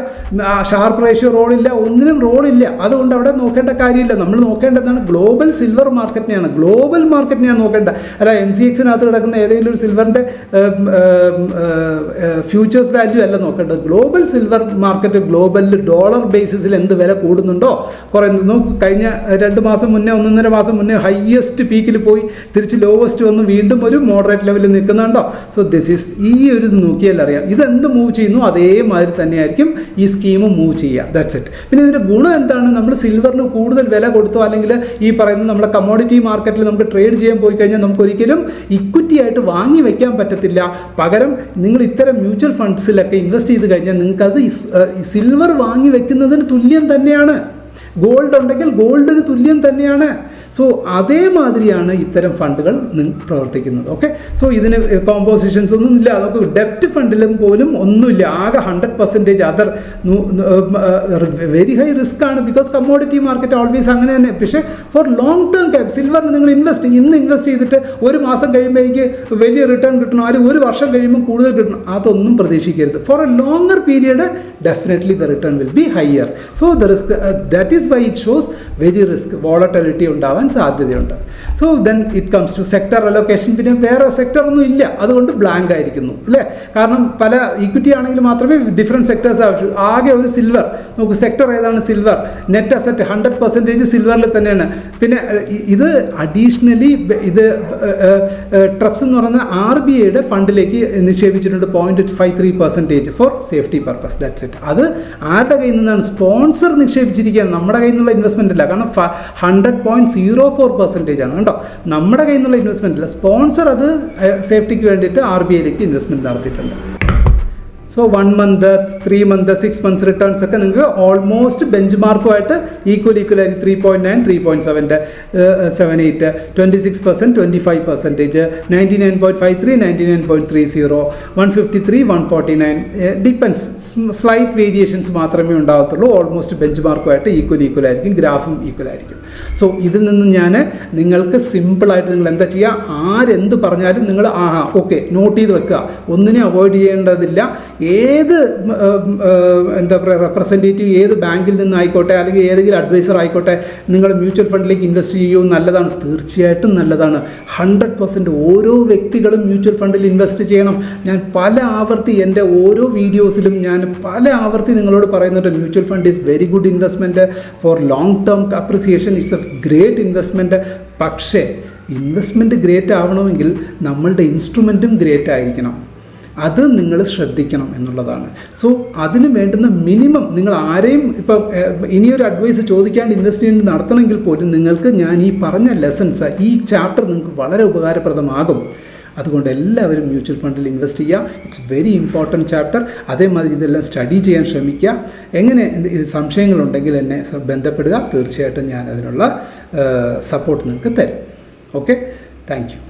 ഷാർപ്പ് റേഷ്യോ റോളില്ല, ഒന്നിനും റോളില്ല. അതുകൊണ്ട് അവിടെ നോക്കേണ്ട കാര്യമില്ല. നമ്മൾ നോക്കേണ്ടതാണ് ഗ്ലോബൽ സിൽവർ മാർക്കറ്റിനെയാണ്, ഗ്ലോബൽ മാർക്കറ്റിനെയാണ് നോക്കേണ്ടത്. അല്ല MCX-നകത്ത് കിടക്കുന്ന ഏതെങ്കിലും ഒരു സിൽവറിൻ്റെ ഫ്യൂച്ചേഴ്സ് വാല്യൂ അല്ല നോക്കേണ്ടത്. ഗ്ലോബൽ സിൽവർ മാർക്കറ്റ്, ഗ്ലോബലിൽ ഡോളർ ബേസിസിൽ എന്ത് വില കൂടുന്നുണ്ടോ കുറയുന്നു. നോക്ക്, കഴിഞ്ഞ 2 മാസം മുന്നേ, 1.5 മാസം മുന്നേ ഹയസ്റ്റ് പീക്കിൽ പോയി തിരിച്ച് ലോവസ്റ്റ് വന്ന് വീണ്ടും ഒരു മോഡറേറ്റ് ലെവലിൽ നിൽക്കുന്നുണ്ടോ? സോ ദിസ് ഈസ് ഈ ഒരു നോക്കിയാൽ അറിയാം. ഇതെന്ത് മൂവ് ചെയ്യുന്നു അതേമാതിരി തന്നെയായിരിക്കും ഈ സ്കീം മൂവ് ചെയ്യുക. That's it. പിന്നെ ഇതിൻ്റെ ഗുണം എന്താണ്? നമ്മൾ സിൽവറിന് കൂടുതൽ വില കൊടുത്തോ അല്ലെങ്കിൽ ഈ പറയുന്ന നമ്മുടെ കമോഡിറ്റി മാർക്കറ്റിൽ നമുക്ക് ട്രേഡ് ചെയ്യാൻ പോയി കഴിഞ്ഞാൽ നമുക്കൊരിക്കലും ഇക്വിറ്റി ആയിട്ട് വാങ്ങി വയ്ക്കാൻ പറ്റത്തില്ല. പകരം നിങ്ങൾ ഇത്തരം മ്യൂച്വൽ ഫണ്ട്സിലൊക്കെ ഇൻവെസ്റ്റ് ചെയ്ത് കഴിഞ്ഞാൽ നിങ്ങൾക്കത് സിൽവർ വാങ്ങി വെക്കുന്നതിന് തുല്യം തന്നെയാണ്. ഗോൾഡ് ഉണ്ടെങ്കിൽ ഗോൾഡിന് തുല്യം തന്നെയാണ്. സോ അതേമാതിരിയാണ് ഇത്തരം ഫണ്ടുകൾ പ്രവർത്തിക്കുന്നത്. ഓക്കെ, സോ ഇതിന് കോമ്പോസിഷൻസ് ഒന്നും ഇല്ല. നമുക്ക് ഡെപ്റ്റ് ഫണ്ടിലും പോലും ഒന്നുമില്ല. ആകെ 100% അതർ വെരി ഹൈ റിസ്ക് ആണ്. ബിക്കോസ് കമ്മോഡിറ്റി മാർക്കറ്റ് ഓൾവേസ് അങ്ങനെ തന്നെ. പക്ഷേ ഫോർ ലോങ് ടേം ക്യാപ് സിൽവറിന് നിങ്ങൾ ഇന്ന് ഇൻവെസ്റ്റ് ചെയ്തിട്ട് 1 മാസം കഴിയുമ്പോൾ എനിക്ക് വലിയ റിട്ടേൺ കിട്ടണം, അല്ലെങ്കിൽ 1 വർഷം കഴിയുമ്പോൾ കൂടുതൽ കിട്ടണം, അതൊന്നും പ്രതീക്ഷിക്കരുത്. For a longer period definitely the return will be higher. So the risk, that is why it shows very risk, volatility ഉണ്ടാവാൻ ഉണ്ടാവാൻ സാധ്യതയുണ്ട്. So then it comes to sector allocation. പിന്നെ വേറെ സെക്ടറൊന്നും ഇല്ല, അതുകൊണ്ട് ബ്ലാങ്ക് ആയിരിക്കുന്നു അല്ലേ. കാരണം പല ഇക്വിറ്റി ആണെങ്കിൽ മാത്രമേ ഡിഫറെൻറ്റ് സെക്ടേഴ്സ് ആവശ്യം. ആകെ ഒരു സിൽവർ നമുക്ക് സെക്ടർ ഏതാണ്? സിൽവർ. നെറ്റ് അസറ്റ് 100% സിൽവറിൽ തന്നെയാണ്. പിന്നെ ഇത് അഡീഷണലി ഇത് ട്രപ്സ് എന്ന് പറയുന്ന RBIയുടെ ഫണ്ടിലേക്ക് നിക്ഷേപിച്ചിട്ടുണ്ട് 0.53% for safety purpose. That's it. അത് ആരുടെ കയ്യിൽ നിന്നാണ്? സ്പോൺസർ നിക്ഷേപിച്ചിരിക്കുകയാണ്, നമ്മുടെ കയ്യിൽ നിന്നുള്ള ഇൻവെസ്റ്റ്മെൻ്റ് അല്ല. കാരണം 100.04% ആണ് കേട്ടോ, നമ്മുടെ കയ്യിൽ നിന്നുള്ള ഇൻവെസ്റ്റ്മെൻ്റ് അല്ല. സ്പോൺസർ അത് സേഫ്റ്റിക്ക് വേണ്ടിയിട്ട് RBIയിലേക്ക് ഇൻവെസ്റ്റ്മെൻറ്റ് നടത്തിയിട്ടുണ്ട്. So 1 month, 3 month, 6 months returns ഒക്കെ നിങ്ങൾക്ക് ഓൾമോസ്റ്റ് ബെഞ്ച് മാർക്കുമായിട്ട് ഈക്വൽ ആയി 3.9, 3.7, 7.8, 26%, 25%, 99.53, 99.30, 153, 149, ഡിപ്പെൻസ്. സ്ലൈറ്റ് വേരിയേഷൻസ് മാത്രമേ ഉണ്ടാകത്തുള്ളൂ. ഓൾമോസ്റ്റ് ബെഞ്ച് മാർക്കുമായിട്ട് ഈക്വൽ ആയിരിക്കും, ഗ്രാഫും ഈക്വൽ ആയിരിക്കും. സോ ഇതിൽ നിന്ന് ഞാൻ നിങ്ങൾക്ക് സിമ്പിളായിട്ട് നിങ്ങൾ എന്താ ചെയ്യുക, ആരെന്ത് പറഞ്ഞാലും നിങ്ങൾ ഓക്കെ നോട്ട് ചെയ്ത് വെക്കുക. ഒന്നിനെ അവോയ്ഡ് ചെയ്യേണ്ടതില്ല. ഏത് എന്താ പറയുക റെപ്രസെൻറ്റേറ്റീവ് ഏത് ബാങ്കിൽ നിന്നായിക്കോട്ടെ അല്ലെങ്കിൽ ഏതെങ്കിലും അഡ്വൈസർ ആയിക്കോട്ടെ, നിങ്ങൾ മ്യൂച്വൽ ഫണ്ടിലേക്ക് ഇൻവെസ്റ്റ് ചെയ്യുന്നത് നല്ലതാണ്, തീർച്ചയായിട്ടും നല്ലതാണ്. 100% ഓരോ വ്യക്തികളും മ്യൂച്വൽ ഫണ്ടിൽ ഇൻവെസ്റ്റ് ചെയ്യണം. ഞാൻ പല ആവർത്തി എൻ്റെ ഓരോ വീഡിയോസിലും ഞാൻ പല ആവർത്തി നിങ്ങളോട് പറയുന്നുണ്ട്, mutual fund is very good investment for long term appreciation. It's A great investment. പക്ഷേ ഇൻവെസ്റ്റ്മെൻറ്റ് ഗ്രേറ്റ് ആവണമെങ്കിൽ നമ്മളുടെ ഇൻസ്ട്രുമെൻറ്റും ഗ്രേറ്റ് ആയിരിക്കണം. അത് നിങ്ങൾ ശ്രദ്ധിക്കണം എന്നുള്ളതാണ്. സോ അതിന് വേണ്ടുന്ന മിനിമം നിങ്ങൾ ആരെയും ഇപ്പം ഇനിയൊരു അഡ്വൈസ് ചോദിക്കാണ്ട് ഇൻവെസ്റ്റ്മെൻറ്റ് നടത്തണമെങ്കിൽ പോലും നിങ്ങൾക്ക് ഞാൻ ഈ പറഞ്ഞ ലെസൺസ്, ഈ ചാപ്റ്റർ നിങ്ങൾക്ക് വളരെ ഉപകാരപ്രദമാകും. അതുകൊണ്ട് എല്ലാവരും മ്യൂച്വൽ ഫണ്ടിൽ ഇൻവെസ്റ്റ് ചെയ്യുക. It's very important chapter. അതേമാതിരി ഇതെല്ലാം സ്റ്റഡി ചെയ്യാൻ ശ്രമിക്കുക. എങ്ങനെ സംശയങ്ങളുണ്ടെങ്കിൽ എന്നെ ബന്ധപ്പെടുക. തീർച്ചയായിട്ടും ഞാൻ അതിനുള്ള സപ്പോർട്ട് നിങ്ങൾക്ക് തരും. Okay, thank you.